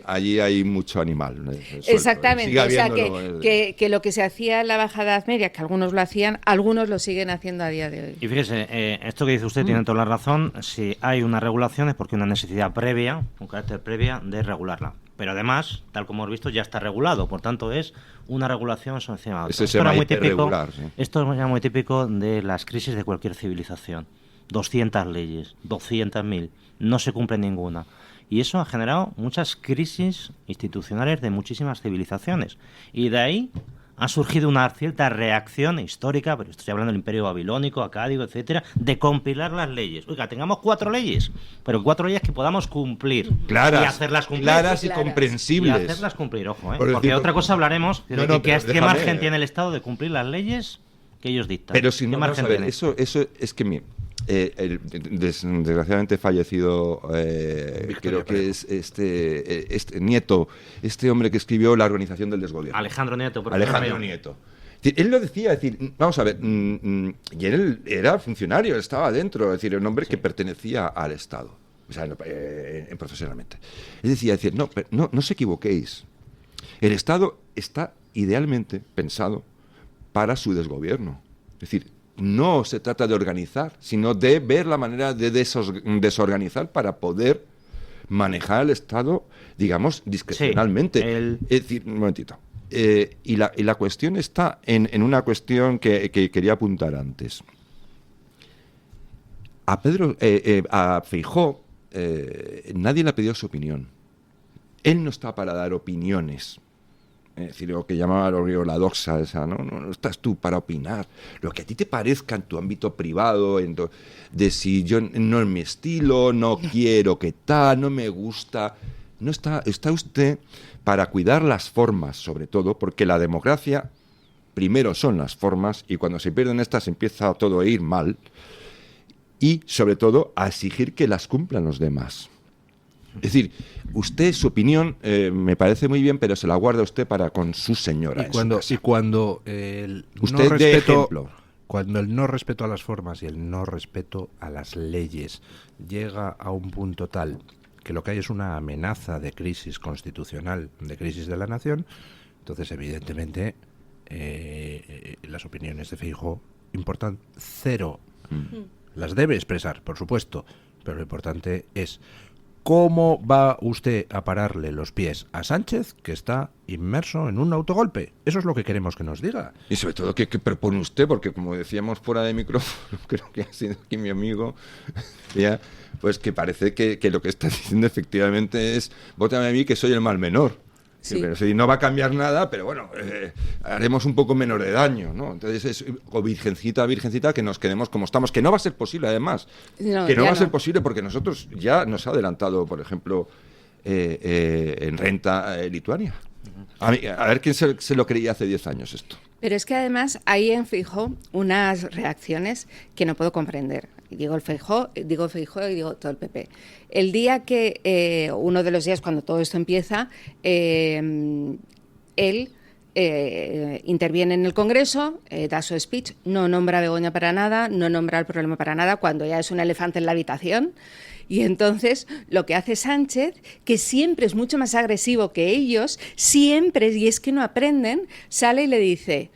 Allí hay mucho animal. Exactamente, o sea que lo que se hacía en la Baja Edad Media, que algunos lo hacían, algunos lo siguen haciendo a día de hoy. Y fíjese, esto que dice usted tiene toda la razón. Si hay una regulación es porque hay una necesidad previa, un carácter previa de regularla. Pero además, tal como hemos visto, ya está regulado. Por tanto, es una regulación sancionada. Esto era muy típico, esto era muy típico de las crisis de cualquier civilización. 200 leyes, 200.000, no se cumple ninguna. Y eso ha generado muchas crisis institucionales de muchísimas civilizaciones. Y de ahí ha surgido una cierta reacción histórica, pero estoy hablando del Imperio Babilónico, Acádico, etcétera, de compilar las leyes. Oiga, tengamos 4 leyes, pero 4 leyes que podamos cumplir. Claras, y hacerlas cumplir. Claras y comprensibles. Y hacerlas cumplir, ojo, porque otra cosa hablaremos, pero ¿qué margen tiene el Estado de cumplir las leyes que ellos dictan? Pero si no, vamos a ver, eso es que el desgraciadamente fallecido creo que es este Nieto, este hombre que escribió La organización del desgobierno, Alejandro Nieto. Él lo decía, es decir, vamos a ver, y él era funcionario, estaba dentro, es decir, un hombre que pertenecía al Estado, o sea, profesionalmente. Él decía, no os equivoquéis, el Estado está idealmente pensado para su desgobierno, es decir, no se trata de organizar, sino de ver la manera de desorganizar para poder manejar el Estado, digamos, discrecionalmente. Sí, es decir, un momentito. Y la cuestión está en una cuestión que quería apuntar antes. A Feijóo nadie le ha pedido su opinión. Él no está para dar opiniones. Es decir, lo que llamaba la doxa esa, no estás tú para opinar. Lo que a ti te parezca en tu ámbito privado, de si yo no es mi estilo, no quiero que tal, no me gusta. No está usted para cuidar las formas, sobre todo, porque la democracia primero son las formas y cuando se pierden estas empieza todo a ir mal y, sobre todo, a exigir que las cumplan los demás. Es decir, usted, su opinión me parece muy bien, pero se la guarda usted para con su señora. Cuando el usted no dé respeto, ejemplo. cuando el no respeto a las formas y el no respeto a las leyes llega a un punto tal que lo que hay es una amenaza de crisis constitucional, de crisis de la nación, entonces evidentemente las opiniones de Feijóo importan cero. Las debe expresar, por supuesto, pero lo importante es cómo va usted a pararle los pies a Sánchez, que está inmerso en un autogolpe. Eso es lo que queremos que nos diga. Y sobre todo, ¿qué propone usted? Porque como decíamos fuera de micrófono, creo que ha sido aquí mi amigo, ya, pues que parece que lo que está diciendo efectivamente es, vótame a mí que soy el mal menor. Sí. Pero, si no va a cambiar nada, pero bueno, haremos un poco menos de daño, ¿no? Entonces es, o virgencita, que nos quedemos como estamos, que no va a ser posible además, que no va a ser posible porque nosotros ya nos ha adelantado, por ejemplo, en renta Lituania. A ver quién se lo creía hace 10 años esto. Pero es que además ahí en Feijóo unas reacciones que no puedo comprender. Digo Feijóo y digo todo el PP. El día que, uno de los días cuando todo esto empieza, él interviene en el Congreso, da su speech, no nombra a Begoña para nada, no nombra el problema para nada, cuando ya es un elefante en la habitación. Y entonces lo que hace Sánchez, que siempre es mucho más agresivo que ellos, siempre, y es que no aprenden, sale y le dice: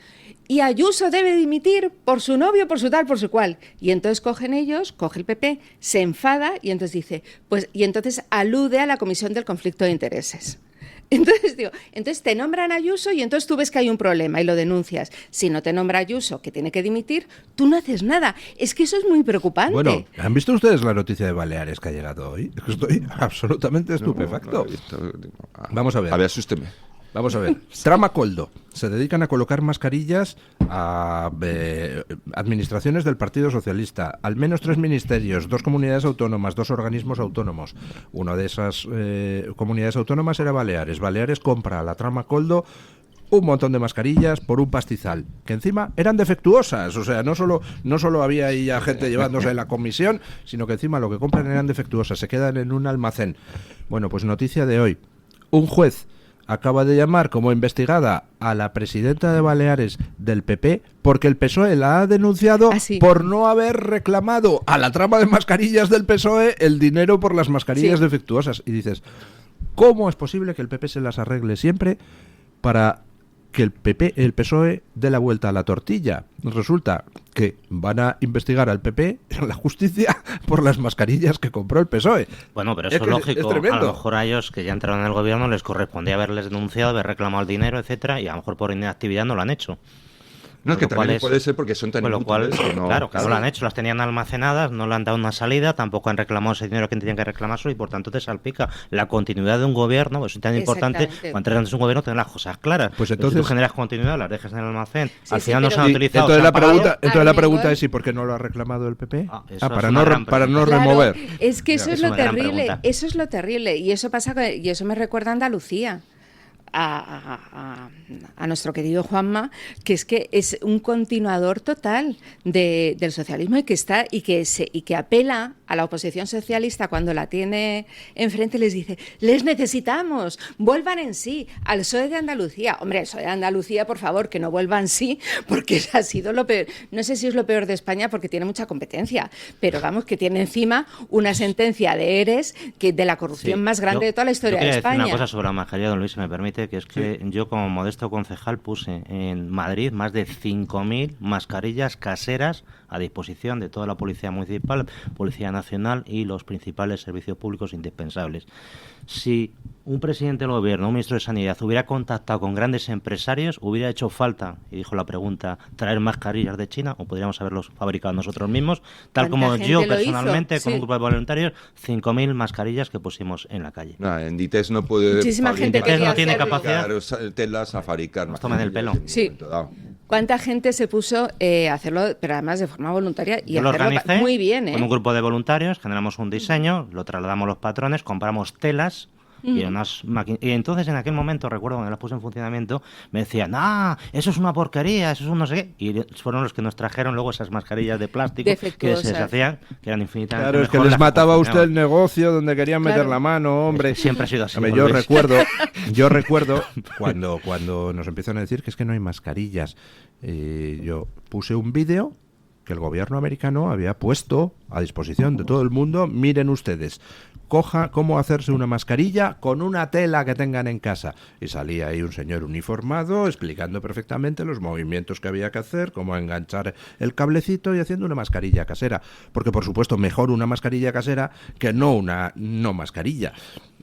y Ayuso debe dimitir por su novio, por su tal, por su cual. Y entonces coge el PP, se enfada y entonces dice, pues, y entonces alude a la Comisión del Conflicto de Intereses. Entonces te nombran Ayuso y entonces tú ves que hay un problema y lo denuncias. Si no te nombra Ayuso, que tiene que dimitir, tú no haces nada. Es que eso es muy preocupante. Bueno, ¿han visto ustedes la noticia de Baleares que ha llegado hoy? Estoy absolutamente estupefacto. Vamos a ver. A ver, asústeme. Vamos a ver. Trama Coldo. Se dedican a colocar mascarillas a administraciones del Partido Socialista. Al menos 3 ministerios, 2 comunidades autónomas, 2 organismos autónomos. Una de esas comunidades autónomas era Baleares. Baleares compra a la Trama Coldo un montón de mascarillas por un pastizal, que encima eran defectuosas. O sea, no solo había ahí ya gente llevándose la comisión, sino que encima lo que compran eran defectuosas. Se quedan en un almacén. Bueno, pues noticia de hoy. Un juez acaba de llamar como investigada a la presidenta de Baleares del PP porque el PSOE la ha denunciado por no haber reclamado a la trama de mascarillas del PSOE el dinero por las mascarillas defectuosas. Y dices, ¿cómo es posible que el PP se las arregle siempre para que el PSOE dé la vuelta a la tortilla? Resulta que van a investigar al PP en la justicia por las mascarillas que compró el PSOE. Bueno, pero eso es lógico. A lo mejor a ellos que ya entraron en el gobierno les correspondía haberles denunciado, haber reclamado el dinero, etcétera, y a lo mejor por inactividad no lo han hecho. No, es que también puede ser porque son tan inútiles. Claro, lo han hecho, las tenían almacenadas, no le han dado una salida, tampoco han reclamado ese dinero que tenían que reclamarse y por tanto te salpica la continuidad de un gobierno. Pues es tan importante cuando entras en un gobierno tener las cosas claras. Pues entonces si tú generas continuidad, las dejas en el almacén, al final no se han utilizado. Entonces la pregunta es, ¿y por qué no lo ha reclamado el PP? Para no remover. Es que eso es lo terrible, eso es lo terrible y eso pasa y eso me recuerda a Andalucía. A nuestro querido Juanma, que es un continuador total del socialismo y que apela a la oposición socialista cuando la tiene enfrente, les dice, les necesitamos, vuelvan en sí, al PSOE de Andalucía. Hombre, el PSOE de Andalucía, por favor, que no vuelvan en sí, porque ha sido lo peor. No sé si es lo peor de España porque tiene mucha competencia, pero vamos, que tiene encima una sentencia de ERES de la corrupción más grande de toda la historia de España. Decir una cosa sobre la mascarilla, don Luis, si me permite, que es que yo como modesto concejal puse en Madrid más de 5.000 mascarillas caseras a disposición de toda la Policía Municipal, Policía Nacional y los principales servicios públicos indispensables. Si un presidente del gobierno, un ministro de Sanidad, hubiera contactado con grandes empresarios, hubiera hecho falta, y dijo la pregunta, traer mascarillas de China, o podríamos haberlos fabricado nosotros mismos, tal como yo personalmente, con un grupo de voluntarios, 5.000 mascarillas que pusimos en la calle. No, en Dites no puede... Muchísima gente que no tiene capacidad. Telas a fabricar. Nos toman el pelo. Sí. ¿Cuánta gente se puso a hacerlo, pero además de forma voluntaria y yo hacerlo muy bien? Con un grupo de voluntarios, generamos un diseño, lo trasladamos a los patrones, compramos telas y entonces en aquel momento, recuerdo cuando las puse en funcionamiento, me decían, eso es una porquería, eso es un no sé qué, y fueron los que nos trajeron luego esas mascarillas de plástico que se deshacían, que eran infinitamente Claro, es que mejor, les mataba a usted el negocio donde querían meter la mano, hombre. Siempre ha sido así. Hombre, yo recuerdo cuando nos empiezan a decir que es que no hay mascarillas. Yo puse un vídeo que el gobierno americano había puesto a disposición de todo el mundo. Miren ustedes, cómo hacerse una mascarilla con una tela que tengan en casa. Y salía ahí un señor uniformado explicando perfectamente los movimientos que había que hacer, cómo enganchar el cablecito y haciendo una mascarilla casera. Porque, por supuesto, mejor una mascarilla casera que no una no mascarilla.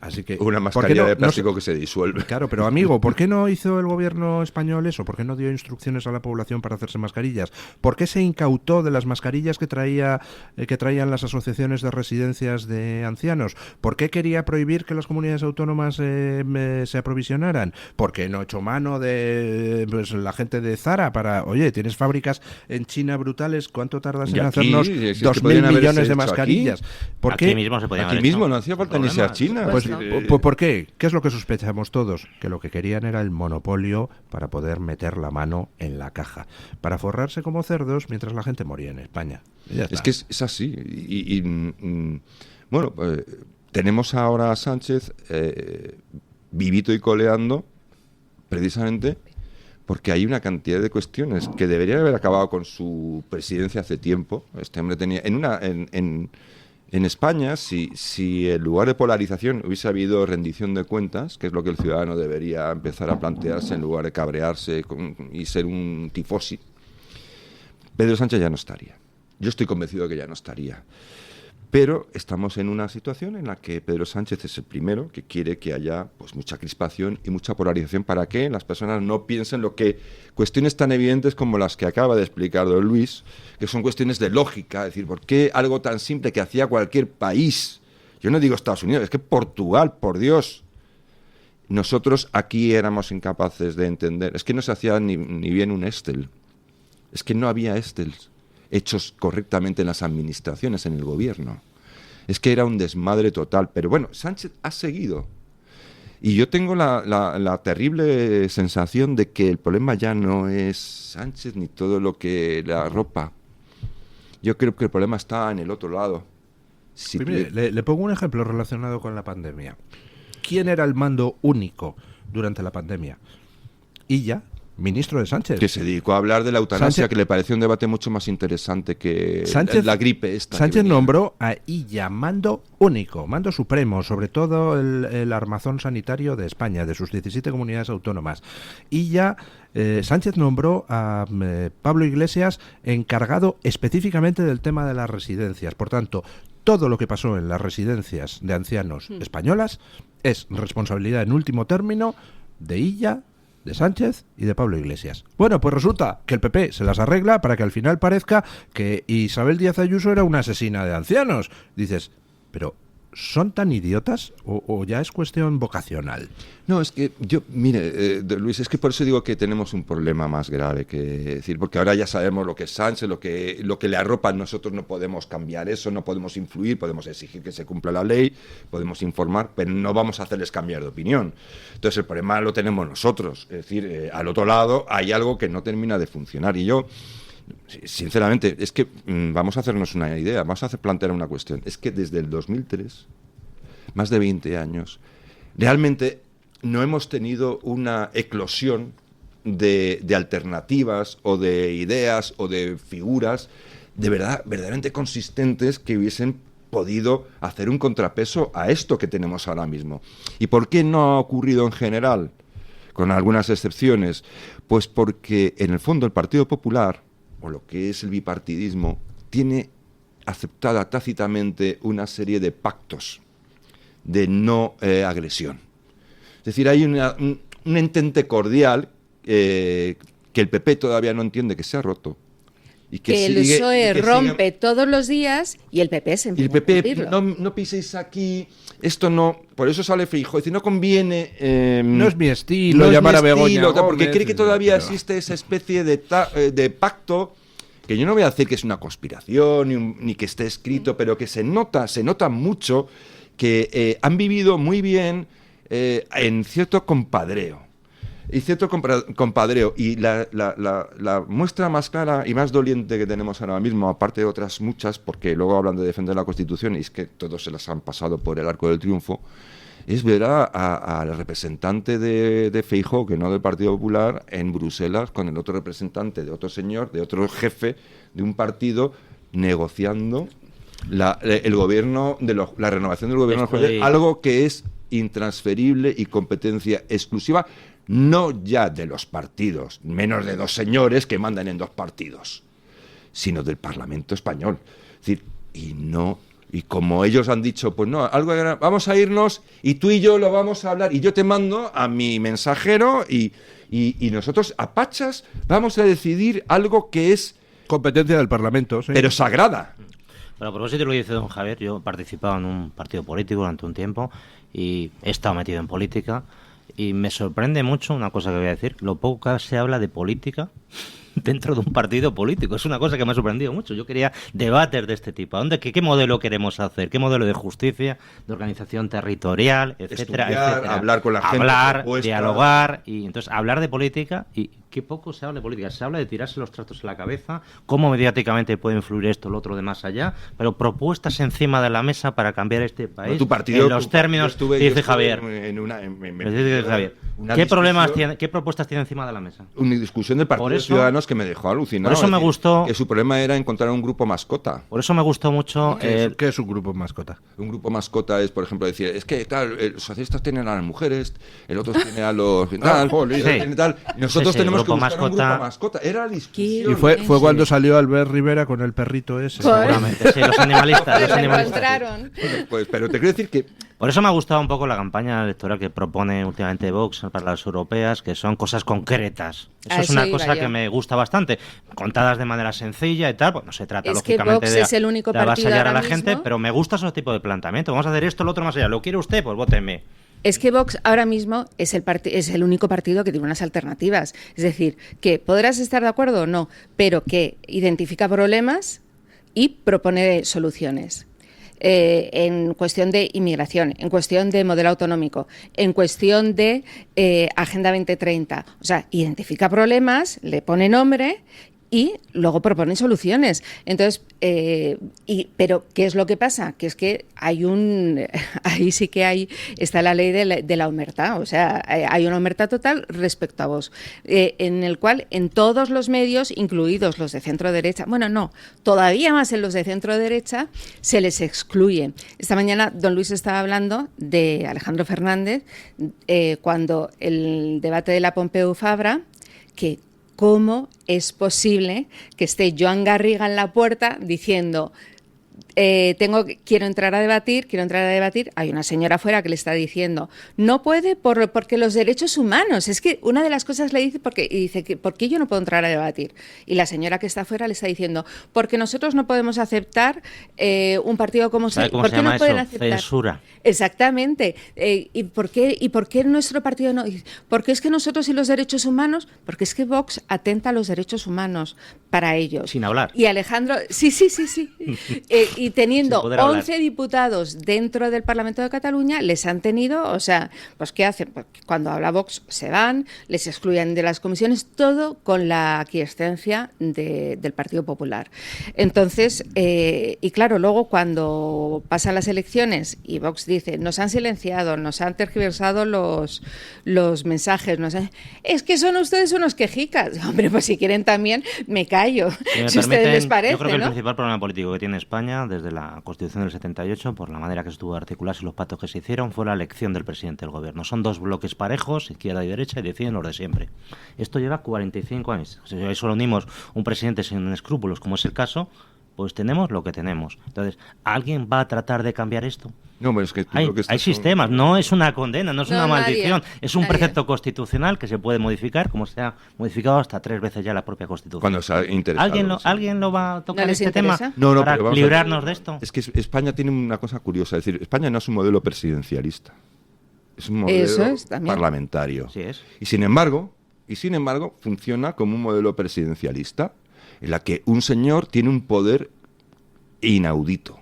Así que, una mascarilla de plástico que se disuelve. Claro, pero amigo, ¿por qué no hizo el gobierno español eso? ¿Por qué no dio instrucciones a la población para hacerse mascarillas? ¿Por qué se incautó de las mascarillas que traían las asociaciones de residencias de ancianos? ¿Por qué quería prohibir que las comunidades autónomas se aprovisionaran? ¿Por qué no echó mano de la gente de Zara para, oye, tienes fábricas en China brutales, ¿cuánto tardas en hacernos 2.000 millones de mascarillas? ¿Por qué? Aquí mismo se podía haber hecho. No hacía falta ni ser China. Pues, ¿por qué? ¿Qué es lo que sospechamos todos? Que lo que querían era el monopolio para poder meter la mano en la caja, para forrarse como cerdos mientras la gente moría en España. Es que es así. Bueno, tenemos ahora a Sánchez vivito y coleando, precisamente porque hay una cantidad de cuestiones que deberían haber acabado con su presidencia hace tiempo. Este hombre tenía en España, si en lugar de polarización hubiese habido rendición de cuentas, que es lo que el ciudadano debería empezar a plantearse en lugar de cabrearse y ser un tifosi, Pedro Sánchez ya no estaría. Yo estoy convencido de que ya no estaría. Pero estamos en una situación en la que Pedro Sánchez es el primero que quiere que haya pues mucha crispación y mucha polarización para que las personas no piensen lo que cuestiones tan evidentes como las que acaba de explicar don Luis, que son cuestiones de lógica, es decir, ¿por qué algo tan simple que hacía cualquier país? Yo no digo Estados Unidos, es que Portugal, por Dios. Nosotros aquí éramos incapaces de entender, es que no se hacía ni bien un Excel, es que no había Excel hechos correctamente en las administraciones, en el gobierno. Es que era un desmadre total. Pero bueno, Sánchez ha seguido. Y yo tengo la terrible sensación de que el problema ya no es Sánchez ni todo lo que la arropa. Yo creo que el problema está en el otro lado. Le pongo un ejemplo relacionado con la pandemia. ¿Quién era el mando único durante la pandemia? Illa, ministro de Sánchez. Que se dedicó a hablar de la eutanasia, que le pareció un debate mucho más interesante que la gripe esta. Sánchez nombró a Illa mando único, mando supremo, sobre todo el armazón sanitario de España, de sus 17 comunidades autónomas. Sánchez nombró a Pablo Iglesias encargado específicamente del tema de las residencias. Por tanto, todo lo que pasó en las residencias de ancianos españolas es responsabilidad en último término de Illa, de Sánchez y de Pablo Iglesias. Bueno, pues resulta que el PP se las arregla para que al final parezca que Isabel Díaz Ayuso era una asesina de ancianos. Dices, pero ¿son tan idiotas o ya es cuestión vocacional? No, es que mire, Luis, es que por eso digo que tenemos un problema más grave que decir, porque ahora ya sabemos lo que es Sánchez, lo que le arropa. Nosotros no podemos cambiar eso, no podemos influir, podemos exigir que se cumpla la ley, podemos informar, pero no vamos a hacerles cambiar de opinión. Entonces el problema lo tenemos nosotros, es decir, al otro lado hay algo que no termina de funcionar y yo... Sinceramente, es que vamos a hacernos una idea, vamos a plantear una cuestión. Es que desde el 2003, más de 20 años, realmente no hemos tenido una eclosión de alternativas o de ideas o de figuras de verdad, verdaderamente consistentes que hubiesen podido hacer un contrapeso a esto que tenemos ahora mismo. ¿Y por qué no ha ocurrido en general? Con algunas excepciones. Pues porque en el fondo el Partido Popular, o lo que es el bipartidismo, tiene aceptada tácitamente una serie de pactos de no agresión. Es decir, hay un entente cordial que el PP todavía no entiende que se ha roto. Y que el PSOE rompe todos los días y el PP se empeña en repetirlo. No piséis aquí, esto no... Por eso sale Feijóo, es decir, no conviene... no es mi estilo llamar a Begoña Gómez, porque cree que todavía existe esa especie de pacto, que yo no voy a decir que es una conspiración ni que esté escrito, pero que se nota mucho que han vivido muy bien en cierto compadreo. Y cierto compadreo. Y la muestra más clara y más doliente que tenemos ahora mismo, aparte de otras muchas, porque luego hablan de defender la Constitución y es que todos se las han pasado por el arco del triunfo, es ver al representante de Feijóo, que no del Partido Popular, en Bruselas con el otro representante de otro señor, de otro jefe de un partido, negociando el gobierno, la renovación del gobierno, algo que es intransferible y competencia exclusiva, no ya de los partidos, menos de 2 señores que mandan en 2 partidos, sino del Parlamento español. Es decir, y como ellos han dicho, pues no, vamos a irnos y tú y yo lo vamos a hablar y yo te mando a mi mensajero y nosotros a pachas vamos a decidir algo que es competencia del Parlamento, sí, pero sagrada. Bueno, a propósito de lo que dice don Javier, yo he participado en un partido político durante un tiempo y he estado metido en política y me sorprende mucho una cosa que voy a decir, lo poco que se habla de política dentro de un partido político. Es una cosa que me ha sorprendido mucho. Yo quería debates de este tipo. ¿Qué modelo queremos hacer? ¿Qué modelo de justicia, de organización territorial, etcétera, etcétera? Hablar con la gente. Hablar, dialogar, y entonces hablar de política, y qué poco se habla de política. Se habla de tirarse los trastos en la cabeza, cómo mediáticamente puede influir esto, lo otro de más allá, pero propuestas encima de la mesa para cambiar este país, tu partido, en los términos, dice Javier. ¿Qué problemas tiene, qué propuestas tiene encima de la mesa? Una discusión del Partido de Ciudadanos que me dejó alucinado. Por eso me gustó. Que su problema era encontrar un grupo mascota. Por eso me gustó mucho. ¿Qué es un grupo mascota? Un grupo mascota es, por ejemplo, decir, es que claro, los socialistas tienen a las mujeres, el otro tiene a los tal, y nosotros tenemos que buscar un grupo mascota. Era la discusión. Y fue cuando salió Albert Rivera con el perrito ese. Seguramente, sí, los animalistas. Pues, pero te quiero decir que por eso me ha gustado un poco la campaña electoral que propone últimamente Vox para las europeas, que son cosas concretas. Eso es una cosa que me gusta bastante, contadas de manera sencilla y tal. Pues no se trata, lógicamente, de avasallar a la gente, pero me gusta ese tipo de planteamiento. Vamos a hacer esto, lo otro más allá. ¿Lo quiere usted? Pues vóteme. Es que Vox ahora mismo es el único partido que tiene unas alternativas. Es decir, que podrás estar de acuerdo o no, pero que identifica problemas y propone soluciones. En cuestión de inmigración, en cuestión de modelo autonómico, en cuestión de Agenda 2030. O sea, identifica problemas, le pone nombre y luego proponen soluciones. Entonces, pero ¿qué es lo que pasa? Que es que ahí sí que está la ley de la omertá. O sea, hay una omertá total respecto a Vox, en el cual en todos los medios, incluidos los de centro derecha, bueno, no, todavía más en los de centro derecha, se les excluye. Esta mañana don Luis estaba hablando de Alejandro Fernández, cuando el debate de la Pompeu Fabra, que ¿cómo es posible que esté Joan Garriga en la puerta diciendo quiero entrar a debatir? Hay una señora afuera que le está diciendo no puede porque los derechos humanos. Es que una de las cosas le dice ¿por qué yo no puedo entrar a debatir? Y la señora que está afuera le está diciendo porque nosotros no podemos aceptar un partido como ¿Sabe cómo se llama eso? Censura. Exactamente. ¿Y por qué nuestro partido no? Porque es que nosotros y los derechos humanos, porque es que Vox atenta a los derechos humanos para ellos. Sin hablar. Y Alejandro, sí. Y teniendo 11 diputados dentro del Parlamento de Cataluña, les han tenido, o sea, pues ¿qué hacen? Pues cuando habla Vox se van, les excluyen de las comisiones, todo con la aquiescencia del Partido Popular. Entonces, y claro, luego cuando pasan las elecciones y Vox dice, nos han silenciado, nos han tergiversado los mensajes, es que son ustedes unos quejicas. Hombre, pues si quieren también me callo, si a ustedes les parece, yo creo que ¿no? El principal problema político que tiene España desde la Constitución del 78, por la manera que estuvo articularse y los pactos que se hicieron, fue la elección del presidente del gobierno. Son 2 bloques parejos, izquierda y derecha, y deciden los de siempre. Esto lleva 45 años. Si a eso lo unimos un presidente sin escrúpulos, como es el caso, pues tenemos lo que tenemos. Entonces, ¿alguien va a tratar de cambiar esto? No, pero es que hay sistemas, no es una condena, no es una maldición, es un precepto constitucional que se puede modificar, como se ha modificado hasta 3 veces ya la propia Constitución. Cuando se ha interesado. ¿Alguien lo va a tocar este tema para librarnos de esto? Es que España tiene una cosa curiosa, es decir, España no es un modelo presidencialista, es un modelo parlamentario. Sí es. Y sin embargo, funciona como un modelo presidencialista en la que un señor tiene un poder inaudito.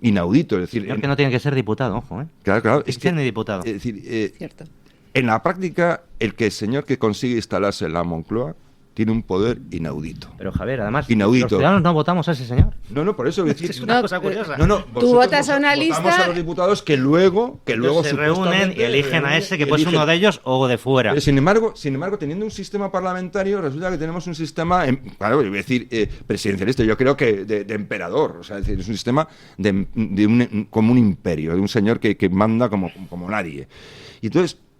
inaudito. Es decir, Creo que no tiene que ser diputado, ojo, ¿eh? Claro, es que ni diputado. Es decir, Cierto. en la práctica, el señor que consigue instalarse en la Moncloa tiene un poder inaudito. Pero Javier, además, inaudito. los ciudadanos no votamos a ese señor. No, por eso decir, es una cosa curiosa. Tú votas a una lista. Votamos a los diputados que luego se reúnen y eligen a ese que puede ser uno de ellos o de fuera. Pero sin embargo, teniendo un sistema parlamentario, resulta que tenemos un sistema, claro, voy a decir presidencialista, yo creo que de emperador, o sea, es decir, es un sistema como un imperio, de un señor que manda como nadie.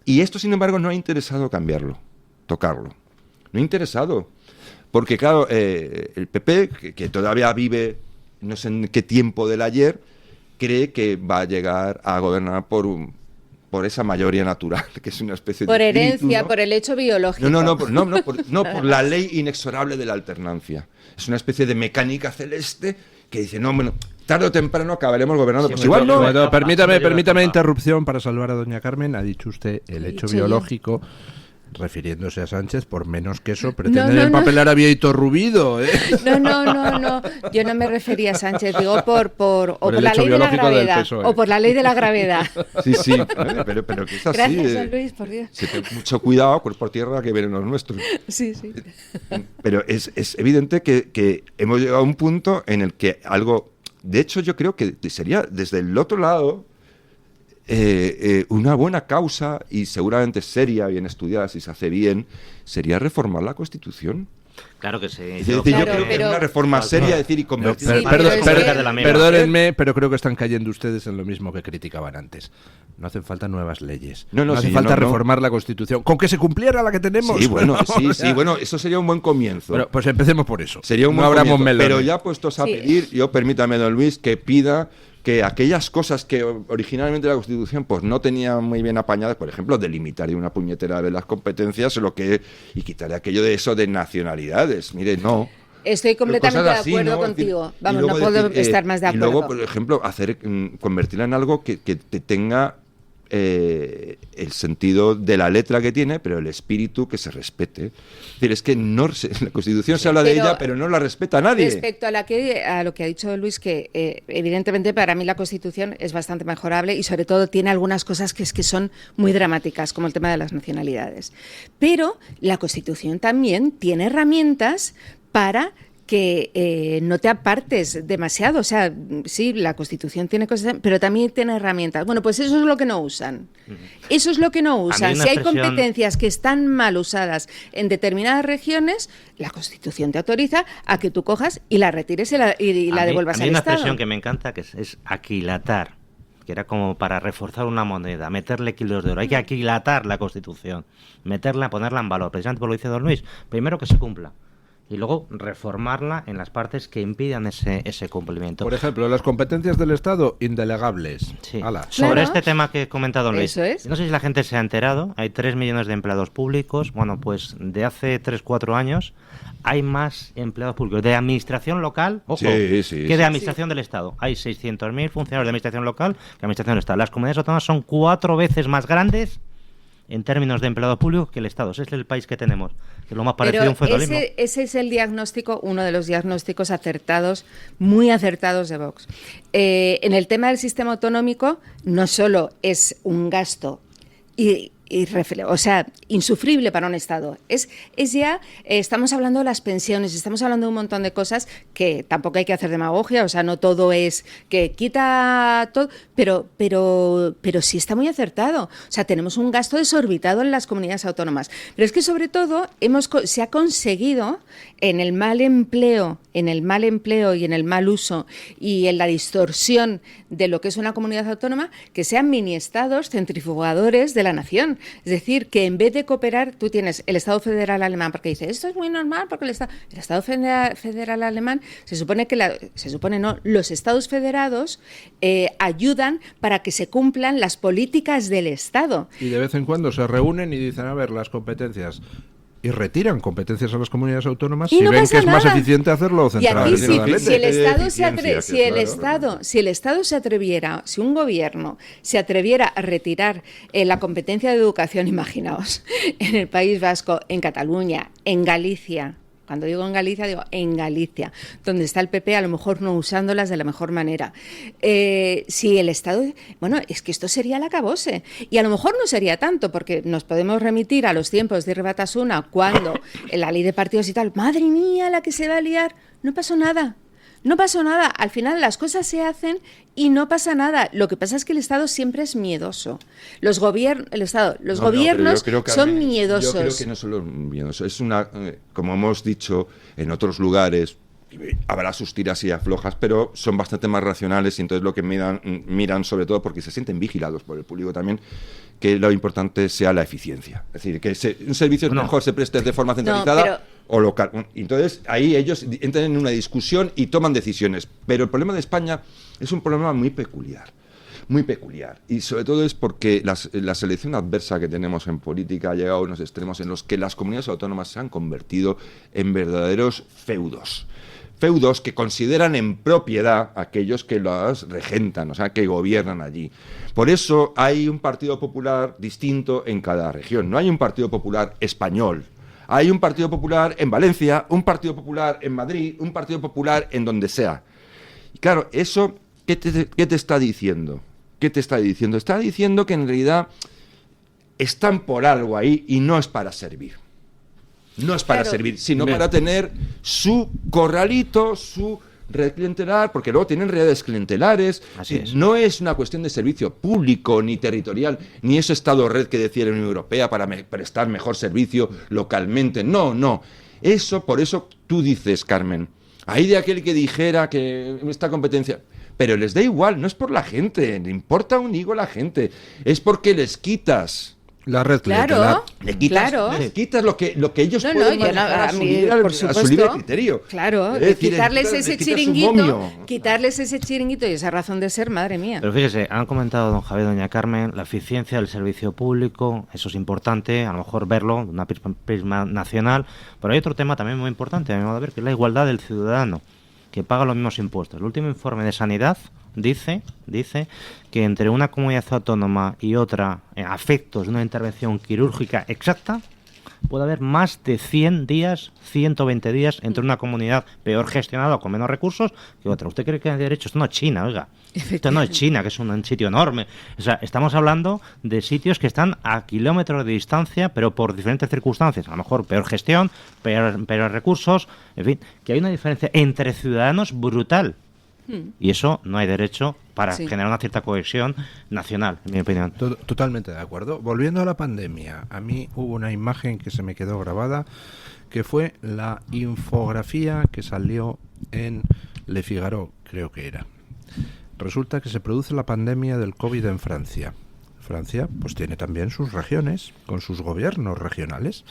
Y esto, sin embargo, no ha interesado cambiarlo, tocarlo. No ha interesado. Porque, claro, el PP, que todavía vive no sé en qué tiempo del ayer, cree que va a llegar a gobernar por esa mayoría natural, que es una especie por de herencia, espíritu, ¿no? por el hecho biológico. Por la ley inexorable de la alternancia. Es una especie de mecánica celeste que dice, no, bueno, tarde o temprano acabaremos gobernando. Pues igual no. Bueno, permítame interrupción para salvar a doña Carmen. Ha dicho usted el hecho biológico. Refiriéndose a Sánchez, por menos que eso, pretende empapelar a Vieito Rubido, ¿eh? No. Yo no me refería a Sánchez, digo por la ley de la gravedad. O por la ley de la gravedad. Sí, pero que es así. Gracias, San Luis, por Dios. Mucho cuidado, por tierra que vienen los nuestros. Sí. Pero es evidente que hemos llegado a un punto en el que algo... De hecho, yo creo que sería desde el otro lado... una buena causa y seguramente seria, bien estudiada, si se hace bien, sería reformar la Constitución. Claro que sí. Yo creo que una reforma seria, y convertir... Perdónenme, pero creo que están cayendo ustedes en lo mismo que criticaban antes. No hacen falta nuevas leyes. No hace falta reformar la Constitución. Con que se cumpliera la que tenemos. Sí, bueno, eso sería un buen comienzo. Bueno, pues empecemos por eso. Sería un buen comienzo. Pero ya puestos a pedir, yo permítame, don Luis, que pida que aquellas cosas que originalmente la Constitución pues no tenía muy bien apañadas, por ejemplo, delimitar de una puñetera vez las competencias y quitar aquello de eso de nacionalidades. Mire, no. Estoy completamente de acuerdo contigo. Vamos, no puedo estar más de acuerdo. Y luego, por ejemplo, convertirla en algo que tenga el sentido de la letra que tiene, pero el espíritu que se respete. Es decir, es que la Constitución se habla de ella, pero no la respeta nadie. Respecto a lo que ha dicho Luis, que evidentemente para mí la Constitución es bastante mejorable y sobre todo tiene algunas cosas que son muy dramáticas, como el tema de las nacionalidades. Pero la Constitución también tiene herramientas para que no te apartes demasiado. O sea, sí, la Constitución tiene cosas, pero también tiene herramientas. Bueno, pues eso es lo que no usan. Eso es lo que no usan. Si hay competencias que están mal usadas en determinadas regiones, la Constitución te autoriza a que tú cojas y la retires y la devuelvas al Estado. Hay una expresión que me encanta, que es aquilatar, que era como para reforzar una moneda, meterle kilos de oro. Hay que aquilatar la Constitución, ponerla en valor. Precisamente por lo dice don Luis. Primero que se cumpla. Y luego reformarla en las partes que impidan ese cumplimiento. Por ejemplo, las competencias del Estado indelegables. Sí. Sobre este tema que he comentado Luis, no sé si la gente se ha enterado, hay 3 millones de empleados públicos. Bueno, pues de hace 3-4 años hay más empleados públicos de administración local que de administración del Estado. Hay 600.000 funcionarios de administración local que de administración del Estado. Las comunidades autónomas son 4 veces más grandes en términos de empleados públicos que el Estado. Ese es el país que tenemos, que es lo más parecido a un feudalismo. Ese es el diagnóstico, uno de los diagnósticos acertados, muy acertados de Vox. En el tema del sistema autonómico, no solo es un gasto insufrible para un Estado. Es ya, estamos hablando de las pensiones, estamos hablando de un montón de cosas que tampoco hay que hacer demagogia, o sea, no todo es que quita todo, pero sí está muy acertado. O sea, tenemos un gasto desorbitado en las comunidades autónomas. Pero es que sobre todo se ha conseguido en el mal empleo y en el mal uso y en la distorsión de lo que es una comunidad autónoma, que sean mini-estados centrifugadores de la nación. Es decir, que en vez de cooperar, tú tienes el Estado federal alemán, porque dice, esto es muy normal, porque el Estado federal alemán, los Estados federados ayudan para que se cumplan las políticas del Estado. Y de vez en cuando se reúnen y dicen, a ver, las competencias... Y retiran competencias a las comunidades autónomas si ven que es más eficiente hacerlo centralizadamente. Si el Estado se atreviera, si un gobierno se atreviera a retirar la competencia de educación, imaginaos, en el País Vasco, en Cataluña, en Galicia, Cuando digo en Galicia, digo en Galicia, donde está el PP, a lo mejor no usándolas de la mejor manera. Si el Estado... Bueno, es que esto sería el acabose. Y a lo mejor no sería tanto, porque nos podemos remitir a los tiempos de Batasuna, cuando en la ley de partidos y tal, madre mía, la que se va a liar, no pasó nada. No pasó nada. Al final las cosas se hacen y no pasa nada. Lo que pasa es que el Estado siempre es miedoso. Los gobiernos son miedosos. Yo creo que no solo miedosos. Es una, como hemos dicho en otros lugares, habrá sus tiras y aflojas, pero son bastante más racionales y entonces lo que miran sobre todo, porque se sienten vigilados por el público también, que lo importante sea la eficiencia. Es decir, que un servicio mejor se preste de forma centralizada o local. Entonces ahí ellos entran en una discusión y toman decisiones. Pero el problema de España es un problema muy peculiar. Muy peculiar. Y sobre todo es porque la selección adversa que tenemos en política ha llegado a unos extremos en los que las comunidades autónomas se han convertido en verdaderos feudos. Feudos que consideran en propiedad aquellos que las regentan, o sea, que gobiernan allí. Por eso hay un Partido Popular distinto en cada región. No hay un Partido Popular español. Hay un Partido Popular en Valencia, un Partido Popular en Madrid, un Partido Popular en donde sea. Y claro, eso, ¿qué te está diciendo? ¿Qué te está diciendo? Está diciendo que en realidad están por algo ahí y no es para servir. No es para servir, sino para tener su corralito, su red clientelar, porque luego tienen redes clientelares. Así es. No es una cuestión de servicio público ni territorial, ni ese Estado red que decía la Unión Europea para prestar mejor servicio localmente. No. Por eso tú dices, Carmen, hay de aquel que dijera que esta competencia... Pero les da igual, no es por la gente, le importa un higo la gente, es porque les quitas... La red clientelar. Les quitas lo que ellos pueden manejar a su libre criterio. Claro, quitarles ese chiringuito y esa razón de ser, madre mía. Pero fíjese, han comentado don Javier y doña Carmen la eficiencia del servicio público, eso es importante, a lo mejor verlo de una prisma nacional, pero hay otro tema también muy importante, a mi modo de ver, que es la igualdad del ciudadano, que paga los mismos impuestos. El último informe de Sanidad dice que entre una comunidad autónoma y otra, a efectos de una intervención quirúrgica exacta, puede haber más de 100 días, 120 días entre una comunidad peor gestionada o con menos recursos que otra. ¿Usted cree que hay derecho? Esto no es China, oiga. Esto no es China, que es un sitio enorme. O sea, estamos hablando de sitios que están a kilómetros de distancia, pero por diferentes circunstancias. A lo mejor peor gestión, peor recursos, en fin, que hay una diferencia entre ciudadanos brutal. Y eso no hay derecho para generar una cierta cohesión nacional, en mi opinión. Totalmente de acuerdo. Volviendo a la pandemia, a mí hubo una imagen que se me quedó grabada, que fue la infografía que salió en Le Figaro, creo que era. Resulta que se produce la pandemia del COVID en Francia. Francia pues tiene también sus regiones, con sus gobiernos regionales.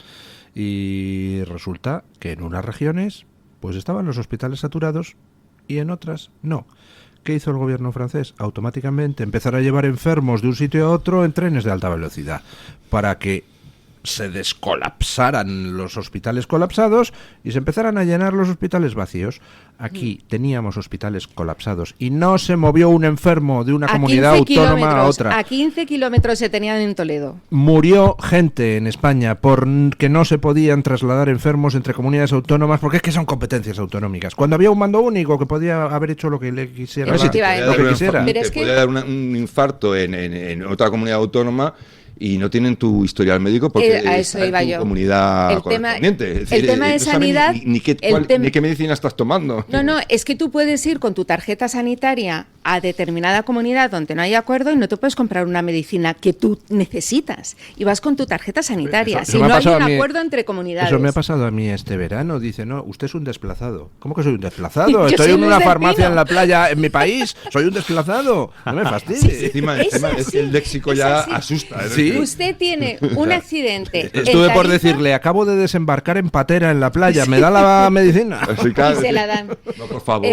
Y resulta que en unas regiones pues estaban los hospitales saturados y en otras no. ¿Qué hizo el gobierno francés? Automáticamente empezar a llevar enfermos de un sitio a otro en trenes de alta velocidad para que se descolapsaran los hospitales colapsados y se empezaran a llenar los hospitales vacíos. Aquí teníamos hospitales colapsados y no se movió un enfermo de una comunidad autónoma a otra. A 15 kilómetros se tenían en Toledo. Murió gente en España porque no se podían trasladar enfermos entre comunidades autónomas, porque es que son competencias autonómicas. Cuando había un mando único que podía haber hecho lo que le quisiera. Podía dar un infarto en otra comunidad autónoma y no tienen tu historial médico porque a eso iba yo. Comunidad correspondiente. El tema de sanidad... Ni qué medicina estás tomando. No, es que tú puedes ir con tu tarjeta sanitaria a determinada comunidad donde no hay acuerdo y no te puedes comprar una medicina que tú necesitas. Y vas con tu tarjeta sanitaria, si no hay un acuerdo entre comunidades. Eso me ha pasado a mí este verano. Dice, no, usted es un desplazado. ¿Cómo que soy un desplazado? Estoy en una farmacia en la playa en mi país. Soy un desplazado. No me fastidies. Encima es que el léxico ya asusta. ¿Sí? Usted tiene un accidente. Estuve por decirle, acabo de desembarcar en Patera en la playa, ¿me da la medicina? Y se la dan. No, por favor.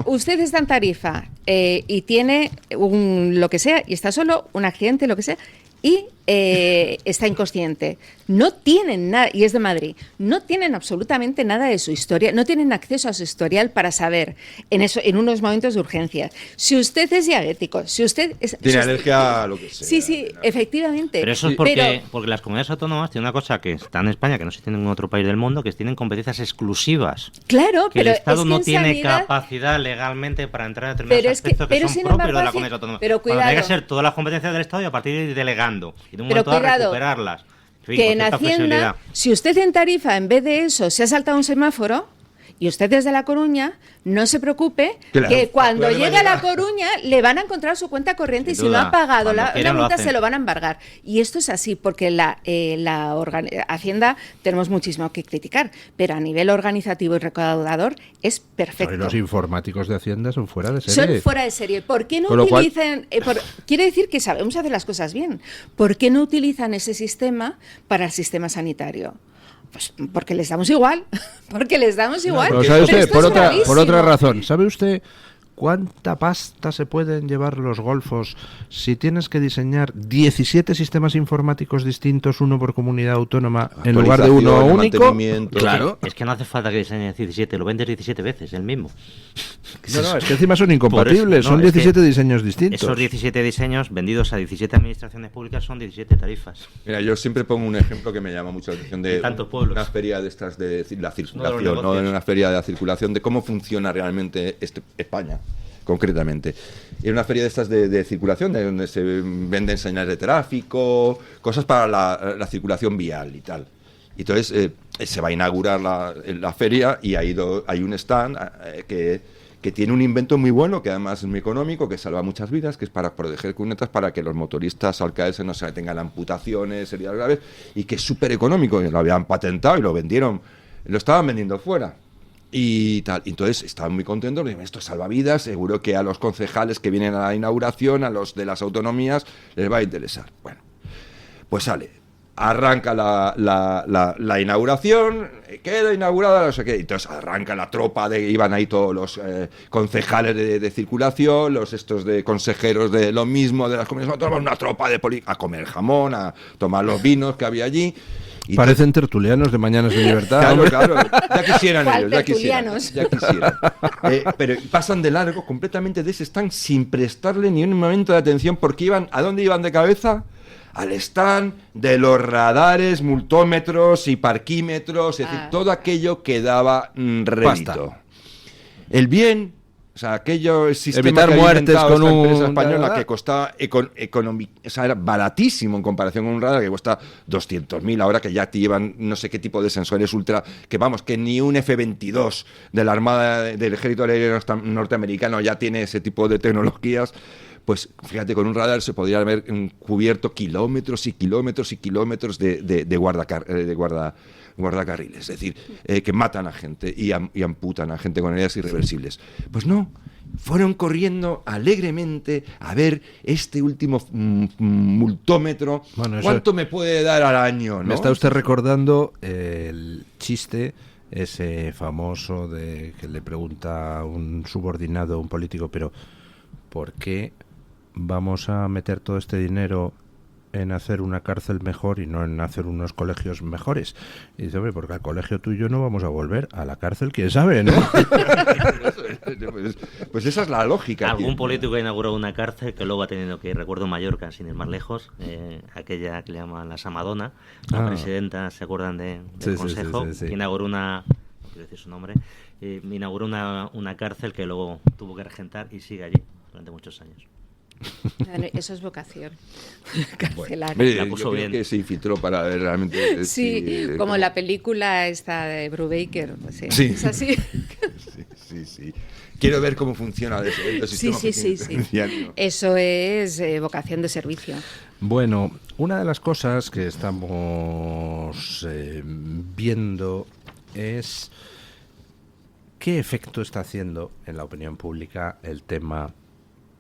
Usted está en Tarifa y tiene lo que sea, y está solo, un accidente, lo que sea, y está inconsciente. No tienen nada, y es de Madrid, no tienen absolutamente nada de su historia, no tienen acceso a su historial para saber en unos momentos de urgencia. Si usted es diabético, si usted tiene alergia a lo que sea. Sí, efectivamente. Pero eso es porque las comunidades autónomas tienen una cosa que está en España, que no se tiene en ningún otro país del mundo, que tienen competencias exclusivas. Claro, que pero el Estado es que no tiene sanidad... capacidad legalmente para entrar en determinados aspectos que son propios de la comunidad autónoma. Pero cuidado. Tiene que ser todas las competencias del Estado y a partir de ir delegando. Y de un Pero momento a cuidado, recuperarlas. En fin, que en Hacienda, si usted en Tarifa, en vez de eso, se ha saltado un semáforo, y usted desde La Coruña, no se preocupe, claro, que cuando llegue a La Coruña le van a encontrar su cuenta corriente, y si no ha pagado la multa se lo van a embargar. Y esto es así, porque Hacienda tenemos muchísimo que criticar, pero a nivel organizativo y recaudador es perfecto. Los informáticos de Hacienda son fuera de serie. Son fuera de serie. ¿Por qué no utilizan...? Quiere decir que sabemos hacer las cosas bien. ¿Por qué no utilizan ese sistema para el sistema sanitario? Pues porque les damos igual, No, ¿sabe usted? Por otra razón, ¿sabe usted cuánta pasta se pueden llevar los golfos si tienes que diseñar 17 sistemas informáticos distintos, uno por comunidad autónoma, en lugar de uno único? Claro. Es que no hace falta que diseñes 17, lo vendes 17 veces, el mismo. No, es que encima son incompatibles, son 17 diseños distintos. Esos 17 diseños vendidos a 17 administraciones públicas son 17 tarifas. Mira, yo siempre pongo un ejemplo que me llama mucho la atención de una feria de estas de la circulación, ¿no? De una feria de la circulación, de cómo funciona realmente España, concretamente. Y una feria de estas de circulación, de donde se venden señales de tráfico, cosas para la circulación vial y tal. Y entonces se va a inaugurar la feria y hay un stand que tiene un invento muy bueno, que además es muy económico, que salva muchas vidas, que es para proteger cunetas, para que los motoristas al caerse no se tengan amputaciones, heridas graves, y que es súper económico. Lo habían patentado y lo vendieron, lo estaban vendiendo fuera. Y tal, entonces estaban muy contentos, digo, esto salva vidas, seguro que a los concejales que vienen a la inauguración, a los de las autonomías, les va a interesar. Bueno, pues arranca la inauguración, queda inaugurada, no sé qué, entonces arranca la tropa, iban ahí todos los concejales de circulación, los estos de consejeros de lo mismo, de las comunidades autónomas, una tropa de a comer jamón, a tomar los vinos que había allí. Y parecen tertulianos de Mañanas de Libertad. Claro, ya quisieran ellos, ya quisieran. Pero pasan de largo completamente de ese stand sin prestarle ni un momento de atención, porque ¿a dónde iban de cabeza? Al stand de los radares, multómetros y parquímetros, es decir, todo aquello que daba rédito. El bien, o sea, aquello sistema evitar que muertes con con esta empresa un española radar, que costaba o sea, era baratísimo en comparación con un radar que cuesta 200.000, ahora que ya te llevan no sé qué tipo de sensores ultra, que vamos, que ni un F-22 de la Armada del Ejército Aéreo norteamericano ya tiene ese tipo de tecnologías. Pues fíjate, con un radar se podría haber cubierto kilómetros y kilómetros y kilómetros de guardacarriles, es decir, que matan a gente y amputan a gente con heridas irreversibles. Pues no, fueron corriendo alegremente a ver este último multómetro, bueno, cuánto me puede dar al año, ¿no? Me está usted recordando el chiste ese famoso de que le pregunta a un subordinado a un político, pero ¿por qué vamos a meter todo este dinero en hacer una cárcel mejor y no en hacer unos colegios mejores? Y dice, hombre, porque al colegio tú y yo no vamos a volver, a la cárcel quién sabe, ¿no? Pues esa es la lógica. Algún político inauguró una cárcel que luego ha tenido que ir, recuerdo Mallorca, sin ir más lejos, aquella que le llaman la Samadona, la presidenta, ¿se acuerdan del consejo? Sí. Inauguró no quiero decir su nombre, inauguró una cárcel que luego tuvo que regentar y sigue allí durante muchos años. Eso es vocación. Carcelar. La puso bien. Que se infiltró para ver realmente. Como la película esta de Brubaker. Pues sí. Es así. Sí. Quiero ver cómo funciona el sistema. Sí. Eso es vocación de servicio. Bueno, una de las cosas que estamos viendo es qué efecto está haciendo en la opinión pública el tema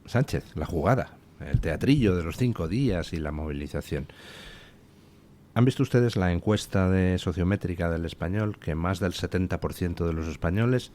Sánchez, la jugada, el teatrillo de los 5 días y la movilización. ¿Han visto ustedes la encuesta de sociométrica del Español que más del 70% de los españoles,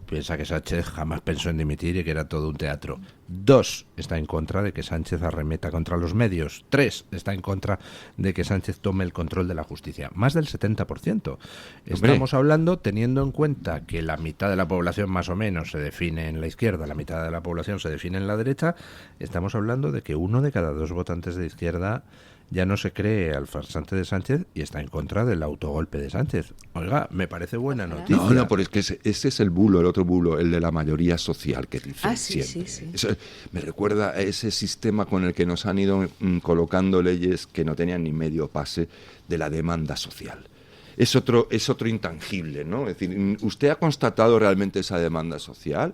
piensa que Sánchez jamás pensó en dimitir y que era todo un teatro. 2, está en contra de que Sánchez arremeta contra los medios. 3, está en contra de que Sánchez tome el control de la justicia. Más del 70%. Estamos hablando, teniendo en cuenta que la mitad de la población más o menos se define en la izquierda, la mitad de la población se define en la derecha, estamos hablando de que 1 de cada 2 votantes de izquierda ya no se cree al farsante de Sánchez y está en contra del autogolpe de Sánchez. Oiga, me parece buena noticia. No, pero es que ese es el bulo, el otro bulo, el de la mayoría social que dice siempre. Sí. Eso me recuerda a ese sistema con el que nos han ido colocando leyes que no tenían ni medio pase de la demanda social. Es otro intangible, ¿no? Es decir, ¿usted ha constatado realmente esa demanda social?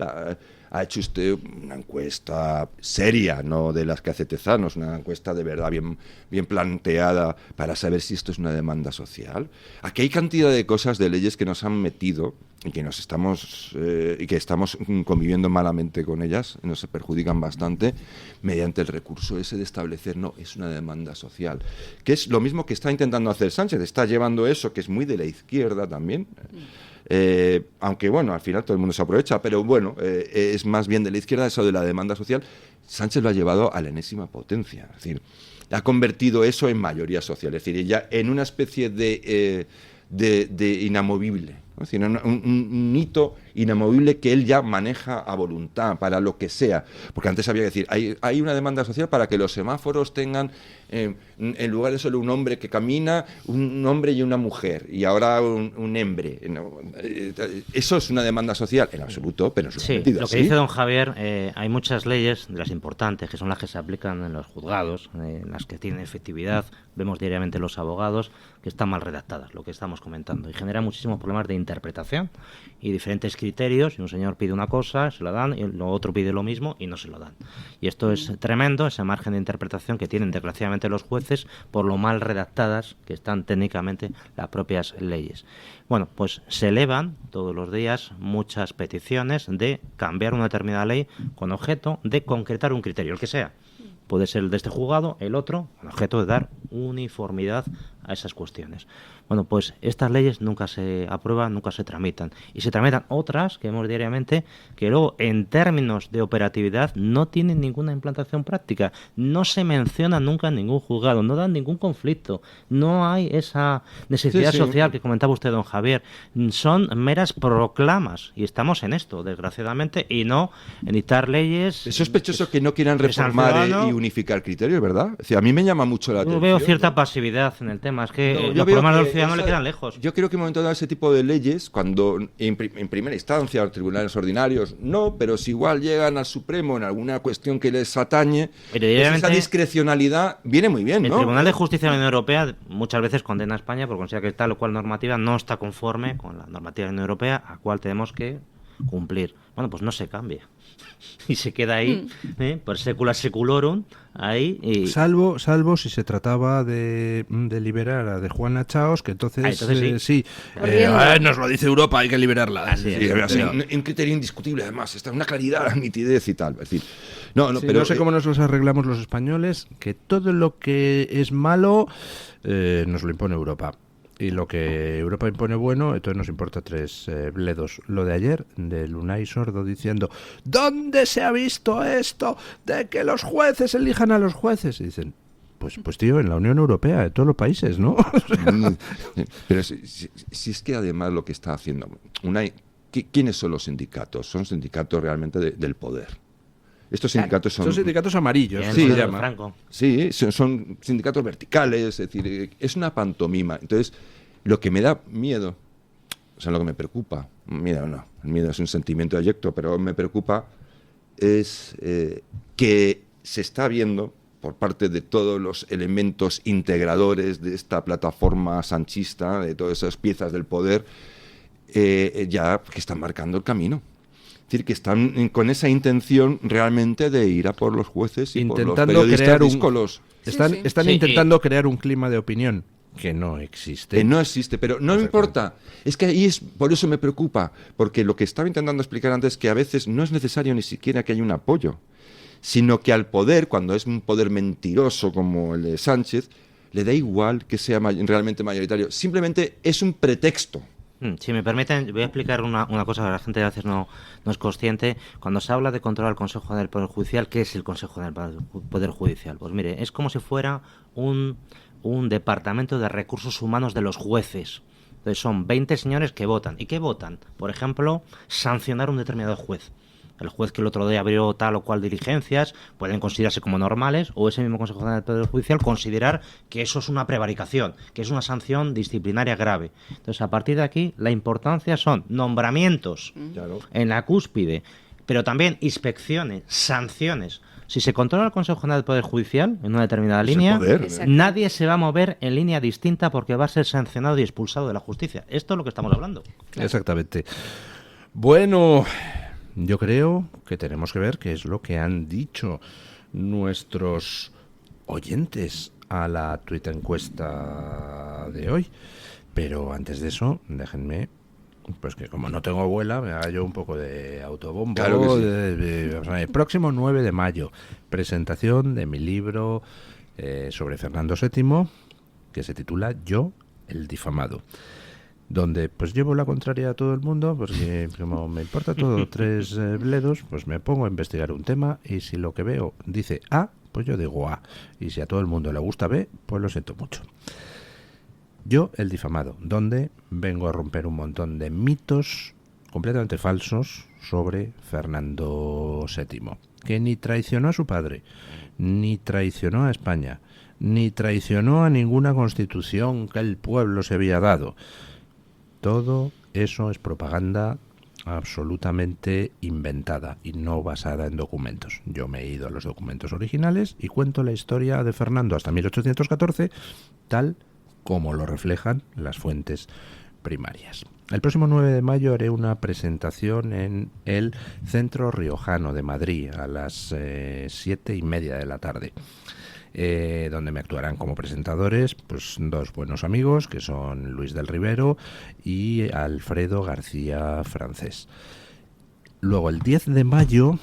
¿Ha hecho usted una encuesta seria, no de las que hace Tezanos, una encuesta de verdad bien planteada para saber si esto es una demanda social? Aquí hay cantidad de cosas, de leyes que nos han metido y que estamos conviviendo malamente con ellas, nos perjudican bastante, mediante el recurso ese de establecer, no, es una demanda social, que es lo mismo que está intentando hacer Sánchez, está llevando eso, que es muy de la izquierda también, aunque bueno, al final todo el mundo se aprovecha, pero bueno, es más bien de la izquierda eso de la demanda social. Sánchez lo ha llevado a la enésima potencia, es decir, ha convertido eso en mayoría social, es decir, ya en una especie de inamovible, ¿no? Es decir, un hito inamovible que él ya maneja a voluntad para lo que sea, porque antes había que decir, hay una demanda social para que los semáforos tengan en lugar de solo un hombre que camina, un hombre y una mujer, y ahora un hembre, ¿no? Eso es una demanda social en absoluto, pero en su sentido, lo que dice don Javier, hay muchas leyes de las importantes que son las que se aplican en los juzgados, las que tienen efectividad, vemos diariamente los abogados, que están mal redactadas, lo que estamos comentando, y genera muchísimos problemas de interpretación y diferentes criterios, y un señor pide una cosa, se la dan, y el otro pide lo mismo y no se lo dan. Y esto es tremendo, ese margen de interpretación que tienen desgraciadamente los jueces por lo mal redactadas que están técnicamente las propias leyes. Bueno, pues se elevan todos los días muchas peticiones de cambiar una determinada ley con objeto de concretar un criterio, el que sea. Puede ser el de este juzgado, el otro, con objeto de dar uniformidad a esas cuestiones. Bueno, pues estas leyes nunca se aprueban, nunca se tramitan. Y se tramitan otras que vemos diariamente que luego, en términos de operatividad, no tienen ninguna implantación práctica. No se menciona nunca en ningún juzgado, no dan ningún conflicto. No hay esa necesidad social que comentaba usted, don Javier. Son meras proclamas. Y estamos en esto, desgraciadamente, y no en dictar leyes. Es sospechoso que no quieran reformar y unificar criterios, ¿verdad? Es decir, a mí me llama mucho la atención. Yo veo cierta pasividad en el tema. Es que los problemas de los ciudadanos le quedan lejos. Yo creo que en un momento dado ese tipo de leyes, cuando en primera instancia los tribunales ordinarios no, pero si igual llegan al Supremo en alguna cuestión que les atañe, pues esa discrecionalidad viene muy bien, ¿no? El Tribunal de Justicia de la Unión Europea muchas veces condena a España porque considera que tal o cual normativa no está conforme con la normativa de la Unión Europea, a cual tenemos que cumplir. Bueno, pues no se cambia. Y se queda ahí, por secula seculorum, ahí. Y... Salvo si se trataba de liberar a de Juana Chaos, que entonces sí. Nos lo dice Europa, hay que liberarla. Un criterio indiscutible, además, está una claridad, nitidez y tal. Es decir, pero no sé cómo nos los arreglamos los españoles, que todo lo que es malo nos lo impone Europa. Y lo que Europa impone bueno, entonces nos importa 3 bledos. Lo de ayer, de Unai Sordo diciendo, ¿dónde se ha visto esto de que los jueces elijan a los jueces? Y dicen, pues tío, en la Unión Europea, en todos los países, ¿no? Pero si es que además lo que está haciendo Unai, ¿quiénes son los sindicatos? Son sindicatos realmente del poder. Estos sindicatos son sindicatos amarillos, sí, son sindicatos verticales, es decir, es una pantomima. Entonces, lo que me da miedo, o sea, lo que me preocupa, el miedo es un sentimiento abyecto, pero me preocupa es que se está viendo por parte de todos los elementos integradores de esta plataforma sanchista, de todas esas piezas del poder, ya que están marcando el camino. Es decir, que están con esa intención realmente de ir a por los jueces y intentando por los periodistas díscolos. Están intentando crear un clima de opinión que no existe. Que no existe, pero no importa. Es que ahí por eso me preocupa, porque lo que estaba intentando explicar antes es que a veces no es necesario ni siquiera que haya un apoyo, sino que al poder, cuando es un poder mentiroso como el de Sánchez, le da igual que sea realmente mayoritario. Simplemente es un pretexto. Si me permiten, voy a explicar una cosa que la gente a veces no es consciente. Cuando se habla de controlar el Consejo del Poder Judicial, ¿qué es el Consejo del Poder Judicial? Pues mire, es como si fuera un departamento de recursos humanos de los jueces. Entonces son 20 señores que votan. ¿Y qué votan? Por ejemplo, sancionar un determinado juez. El juez que el otro día abrió tal o cual diligencias pueden considerarse como normales, o ese mismo Consejo del Poder Judicial considerar que eso es una prevaricación, que es una sanción disciplinaria grave. Entonces, a partir de aquí, la importancia son nombramientos en la cúspide, pero también inspecciones, sanciones. Si se controla el Consejo General del Poder Judicial en una determinada línea, nadie se va a mover en línea distinta porque va a ser sancionado y expulsado de la justicia. Esto es lo que estamos hablando. Exactamente. Bueno, yo creo que tenemos que ver qué es lo que han dicho nuestros oyentes a la Twitter encuesta de hoy. Pero antes de eso, déjenme, pues que como no tengo abuela, me haga yo un poco de autobombo. Claro que sí. El próximo 9 de mayo, presentación de mi libro sobre Fernando VII, que se titula Yo, el difamado, donde pues llevo la contraria a todo el mundo, porque como me importa todo 3 bledos, pues me pongo a investigar un tema y si lo que veo dice A, pues yo digo A, y si a todo el mundo le gusta B, pues lo siento mucho. Yo, el difamado, donde vengo a romper un montón de mitos completamente falsos sobre Fernando VII, que ni traicionó a su padre, ni traicionó a España, ni traicionó a ninguna constitución que el pueblo se había dado. Todo eso es propaganda absolutamente inventada y no basada en documentos. Yo me he ido a los documentos originales y cuento la historia de Fernando hasta 1814, tal como lo reflejan las fuentes primarias. El próximo 9 de mayo haré una presentación en el Centro Riojano de Madrid a las 7:30 de la tarde. Donde me actuarán como presentadores pues 2 buenos amigos que son Luis del Rivero y Alfredo García Francés. Luego el 10 de mayo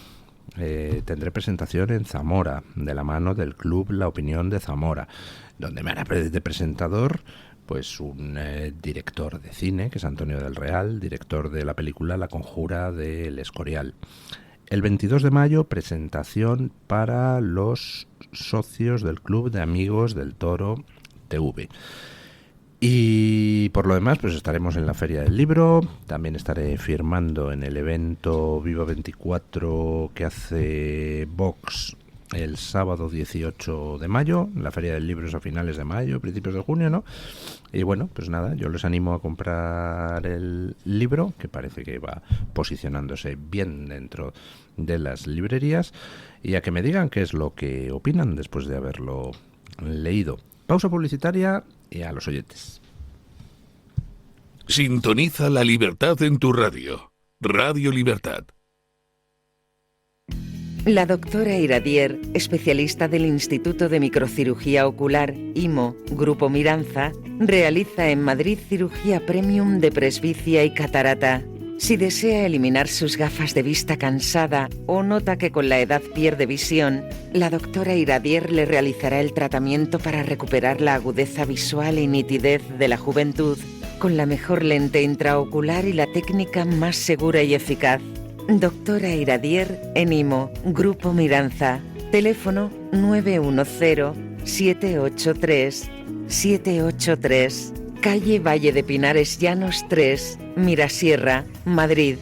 tendré presentación en Zamora de la mano del Club La Opinión de Zamora, donde me hará de presentador pues un director de cine que es Antonio del Real, director de la película La Conjura de El Escorial. El 22 de mayo, presentación para los socios del Club de Amigos del Toro TV. Y por lo demás, pues estaremos en la Feria del Libro, también estaré firmando en el evento Viva 24 que hace Vox el sábado 18 de mayo, la Feria del Libro es a finales de mayo, principios de junio, ¿no? Y bueno, pues nada, yo les animo a comprar el libro, que parece que va posicionándose bien dentro de las librerías, y a que me digan qué es lo que opinan después de haberlo leído. Pausa publicitaria y a los oyentes. Sintoniza la libertad en tu radio. Radio Libertad. La doctora Iradier, especialista del Instituto de Microcirugía Ocular, IMO, Grupo Miranza, realiza en Madrid cirugía premium de presbicia y catarata. Si desea eliminar sus gafas de vista cansada o nota que con la edad pierde visión, la doctora Iradier le realizará el tratamiento para recuperar la agudeza visual y nitidez de la juventud, con la mejor lente intraocular y la técnica más segura y eficaz. Doctora Iradier en IMO, Grupo Miranza. Teléfono 910-783-783. Calle Valle de Pinares Llanos 3, Mirasierra, Madrid.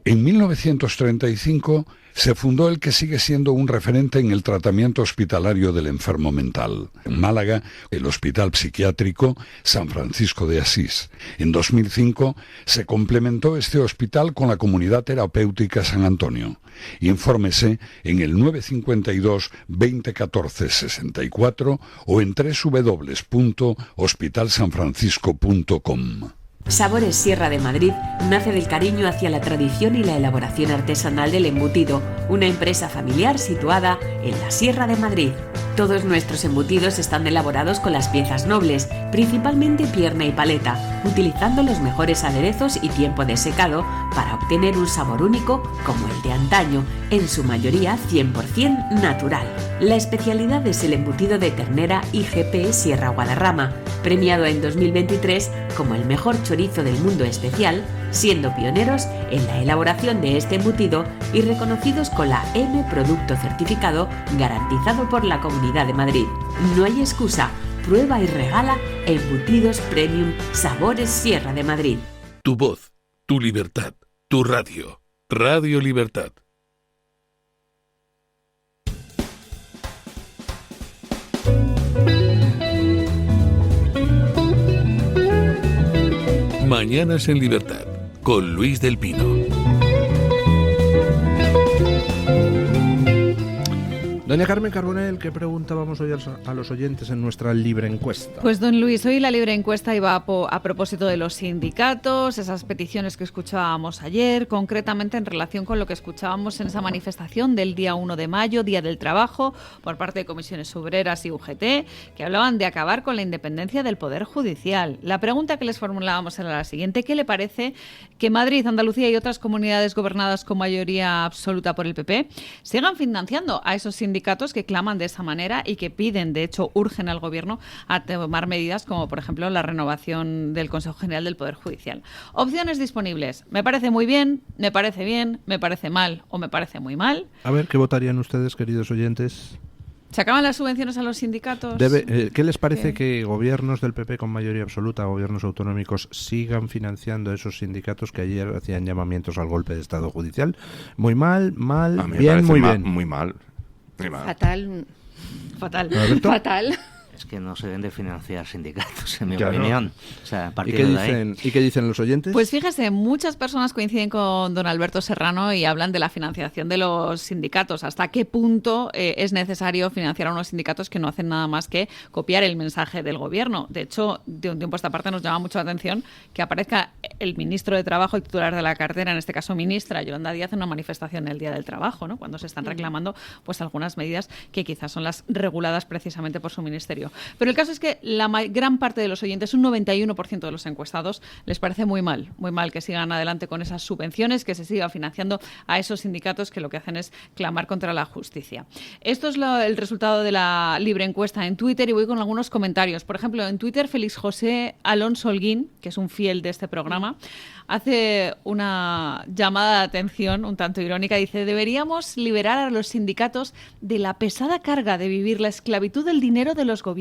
En 1935 se fundó el que sigue siendo un referente en el tratamiento hospitalario del enfermo mental. En Málaga, el Hospital Psiquiátrico San Francisco de Asís. En 2005 se complementó este hospital con la Comunidad Terapéutica San Antonio. Infórmese en el 952 2014 64 o en www.hospitalsanfrancisco.com. Sabores Sierra de Madrid nace del cariño hacia la tradición y la elaboración artesanal del embutido, una empresa familiar situada en la Sierra de Madrid. Todos nuestros embutidos están elaborados con las piezas nobles, principalmente pierna y paleta, utilizando los mejores aderezos y tiempo de secado para obtener un sabor único como el de antaño, en su mayoría 100% natural. La especialidad es el embutido de ternera IGP Sierra Guadarrama, premiado en 2023 como el mejor chorizo del mundo especial, siendo pioneros en la elaboración de este embutido y reconocidos con la M Producto Certificado garantizado por la Comunidad de Madrid. No hay excusa, prueba y regala Embutidos Premium Sabores Sierra de Madrid. Tu voz, tu libertad, tu radio. Radio Libertad. Mañanas en Libertad, con Luis del Pino. Doña Carmen Carbonell, ¿qué preguntábamos hoy a los oyentes en nuestra libre encuesta? Pues don Luis, hoy la libre encuesta iba a propósito de los sindicatos, esas peticiones que escuchábamos ayer, concretamente en relación con lo que escuchábamos en esa manifestación del día 1 de mayo, Día del Trabajo, por parte de comisiones obreras y UGT, que hablaban de acabar con la independencia del Poder Judicial. La pregunta que les formulábamos era la siguiente: ¿qué le parece que Madrid, Andalucía y otras comunidades gobernadas con mayoría absoluta por el PP sigan financiando a esos sindicatos que claman de esa manera y que piden, de hecho, urgen al Gobierno a tomar medidas como, por ejemplo, la renovación del Consejo General del Poder Judicial? Opciones disponibles: me parece muy bien, me parece mal o me parece muy mal. A ver, ¿qué votarían ustedes, queridos oyentes? ¿Se acaban las subvenciones a los sindicatos? ¿Qué les parece que gobiernos del PP con mayoría absoluta, gobiernos autonómicos, sigan financiando esos sindicatos que ayer hacían llamamientos al golpe de Estado judicial? Muy mal, bien, muy bien. Muy mal. Fatal. Es que no se deben de financiar sindicatos, en mi opinión. O sea, ¿Y qué dicen los oyentes? Pues fíjese, muchas personas coinciden con don Alberto Serrano y hablan de la financiación de los sindicatos. ¿Hasta qué punto es necesario financiar a unos sindicatos que no hacen nada más que copiar el mensaje del Gobierno? De hecho, de un tiempo a esta parte nos llama mucho la atención que aparezca el ministro de Trabajo y titular de la cartera, en este caso ministra Yolanda Díaz, en una manifestación en el Día del Trabajo, ¿no? Cuando se están reclamando pues algunas medidas que quizás son las reguladas precisamente por su ministerio. Pero el caso es que la gran parte de los oyentes, un 91% de los encuestados, les parece muy mal que sigan adelante con esas subvenciones, que se siga financiando a esos sindicatos que lo que hacen es clamar contra la justicia. Esto es el resultado de la libre encuesta en Twitter y voy con algunos comentarios. Por ejemplo, en Twitter, Félix José Alonso Holguín, que es un fiel de este programa, hace una llamada de atención un tanto irónica. Dice: deberíamos liberar a los sindicatos de la pesada carga de vivir la esclavitud del dinero de los gobiernos.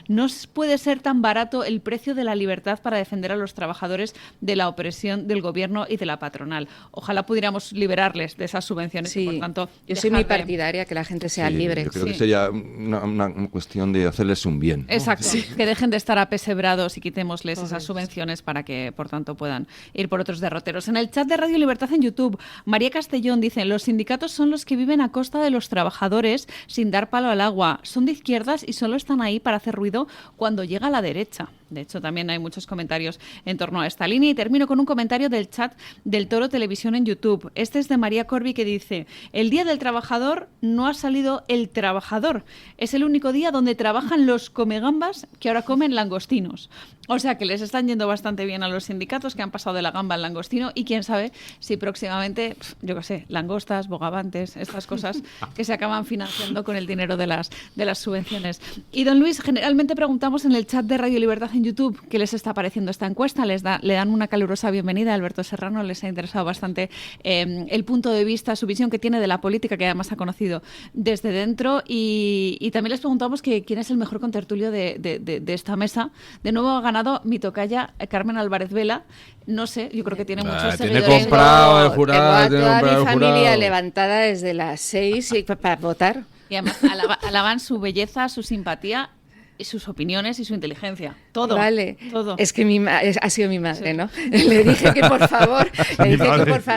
No puede ser tan barato el precio de la libertad para defender a los trabajadores de la opresión del gobierno y de la patronal. Ojalá pudiéramos liberarles de esas subvenciones. Sí, y por tanto, yo soy muy partidaria que la gente sea libre. Yo creo que sería una cuestión de hacerles un bien. Exacto, que dejen de estar apesebrados y quitémosles esas subvenciones para que, por tanto, puedan ir por otros derroteros. En el chat de Radio Libertad en YouTube, María Castellón dice: los sindicatos son los que viven a costa de los trabajadores sin dar palo al agua. Son de izquierdas y solo están ahí para hacer ruido cuando llega la derecha. De hecho, también hay muchos comentarios en torno a esta línea y termino con un comentario del chat del Toro Televisión en YouTube. Este es de María Corbi, que dice: el Día del Trabajador no ha salido el trabajador. Es el único día donde trabajan los comegambas que ahora comen langostinos. O sea que les están yendo bastante bien a los sindicatos, que han pasado de la gamba al langostino, y quién sabe si próximamente, yo qué sé, langostas, bogavantes, estas cosas que se acaban financiando con el dinero de las subvenciones. Y don Luis, generalmente preguntamos en el chat de Radio Libertad en YouTube qué les está pareciendo esta encuesta. Le dan una calurosa bienvenida a Alberto Serrano, les ha interesado bastante el punto de vista, su visión que tiene de la política, que además ha conocido desde dentro, y también les preguntamos quién es el mejor contertulio de esta mesa. De nuevo ha ganado mi tocaya Carmen Álvarez Vela. No sé, yo creo que tiene muchos seguidores. Tiene comprado el jurado. Tengo a toda mi familia levantada desde las 6 para votar. Y además alaban su belleza, su simpatía, y sus opiniones y su inteligencia. Todo. Vale. Todo. Es que ha sido mi madre, ¿no? Le dije que por favor,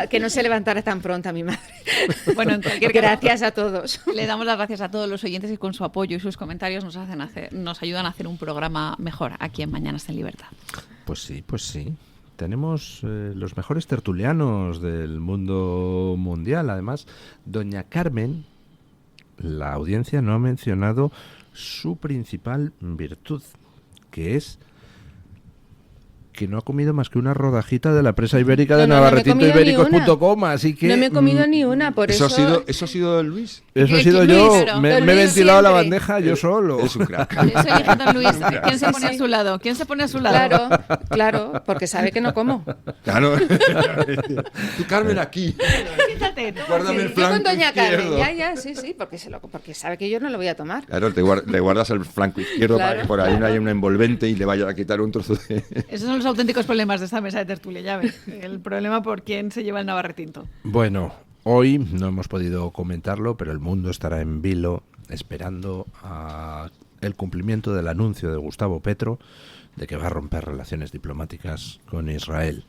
que no se levantara tan pronto a mi madre. Bueno, en cualquier caso, gracias a todos. Le damos las gracias a todos los oyentes que con su apoyo y sus comentarios nos ayudan a hacer un programa mejor aquí en Mañanas en Libertad. Pues sí. Tenemos los mejores tertulianos del mundo mundial. Además, doña Carmen, la audiencia no ha mencionado su principal virtud, que es que no ha comido más que una rodajita de la presa ibérica de No navarretintoibéricos.com, así que... No me he comido ni una, por eso... ¿Eso ha sido Luis? Eso ha sido yo, Claro. me he Don Luis ventilado la siempre. bandeja yo solo. Es un crack. Eso elige don Luis. ¿Quién se pone a su lado? ¿Quién se pone a su lado? Claro, porque sabe que no como. Claro. Tú, Carmen, aquí. Fíjate, Guárdame el Yo flanco con doña Carmen, izquierdo. sí, porque sabe que yo no lo voy a tomar. Claro, le guardas el flanco izquierdo para Claro. que por ahí no haya un envolvente y le vaya a quitar un trozo de... Esos son los auténticos problemas de esta mesa de tertulia, ya ves. El problema por quién se lleva el navarretinto. Bueno, hoy no hemos podido comentarlo, pero el mundo estará en vilo esperando a el cumplimiento del anuncio de Gustavo Petro de que va a romper relaciones diplomáticas con Israel.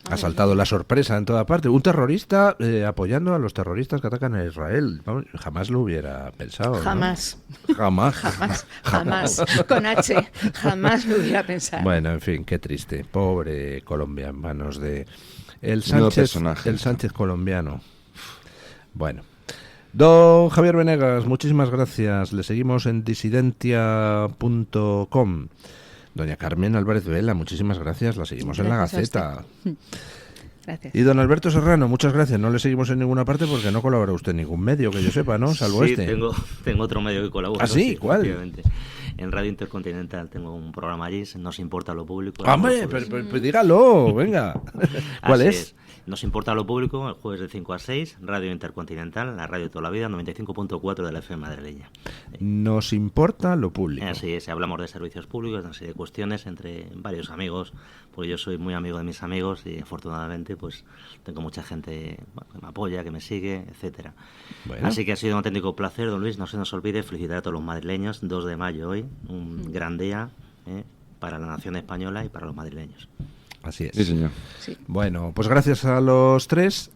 Ha saltado la sorpresa en toda parte. Un terrorista apoyando a los terroristas que atacan a Israel. Vamos, jamás lo hubiera pensado, ¿no? Jamás. Jamás. Con H. Jamás lo hubiera pensado. Bueno, en fin, qué triste. Pobre Colombia en manos de el Nuevo Sánchez, personaje. el Sánchez colombiano. Bueno. Don Javier Venegas, muchísimas gracias. Le seguimos en disidentia.com. Doña Carmen Álvarez Vela, muchísimas gracias. La seguimos en La Gracias a Gaceta. Gracias. Y don Alberto Serrano, muchas gracias. No le seguimos en ninguna parte porque no colabora usted en ningún medio, que yo sepa, ¿no? Salvo Sí, este. tengo otro medio que colabora. ¿Ah, sí? ¿Cuál? Efectivamente. En Radio Intercontinental tengo un programa allí, Nos importa lo público. Hombre, pero dígalo, venga. ¿Cuál Así es? Nos importa lo público, el jueves de 5 a 6, Radio Intercontinental, la radio de toda la vida, 95.4 de la FM madrileña. Nos importa lo público. Así es, hablamos de servicios públicos, de una serie de cuestiones entre varios amigos, porque yo soy muy amigo de mis amigos y afortunadamente pues tengo mucha gente que me apoya, que me sigue, etcétera. Bueno. Así que ha sido un auténtico placer, don Luis, no se nos olvide felicitar a todos los madrileños, 2 de mayo hoy, un gran día para la nación española y para los madrileños. Así es. Sí, señor. Bueno, pues gracias a los tres.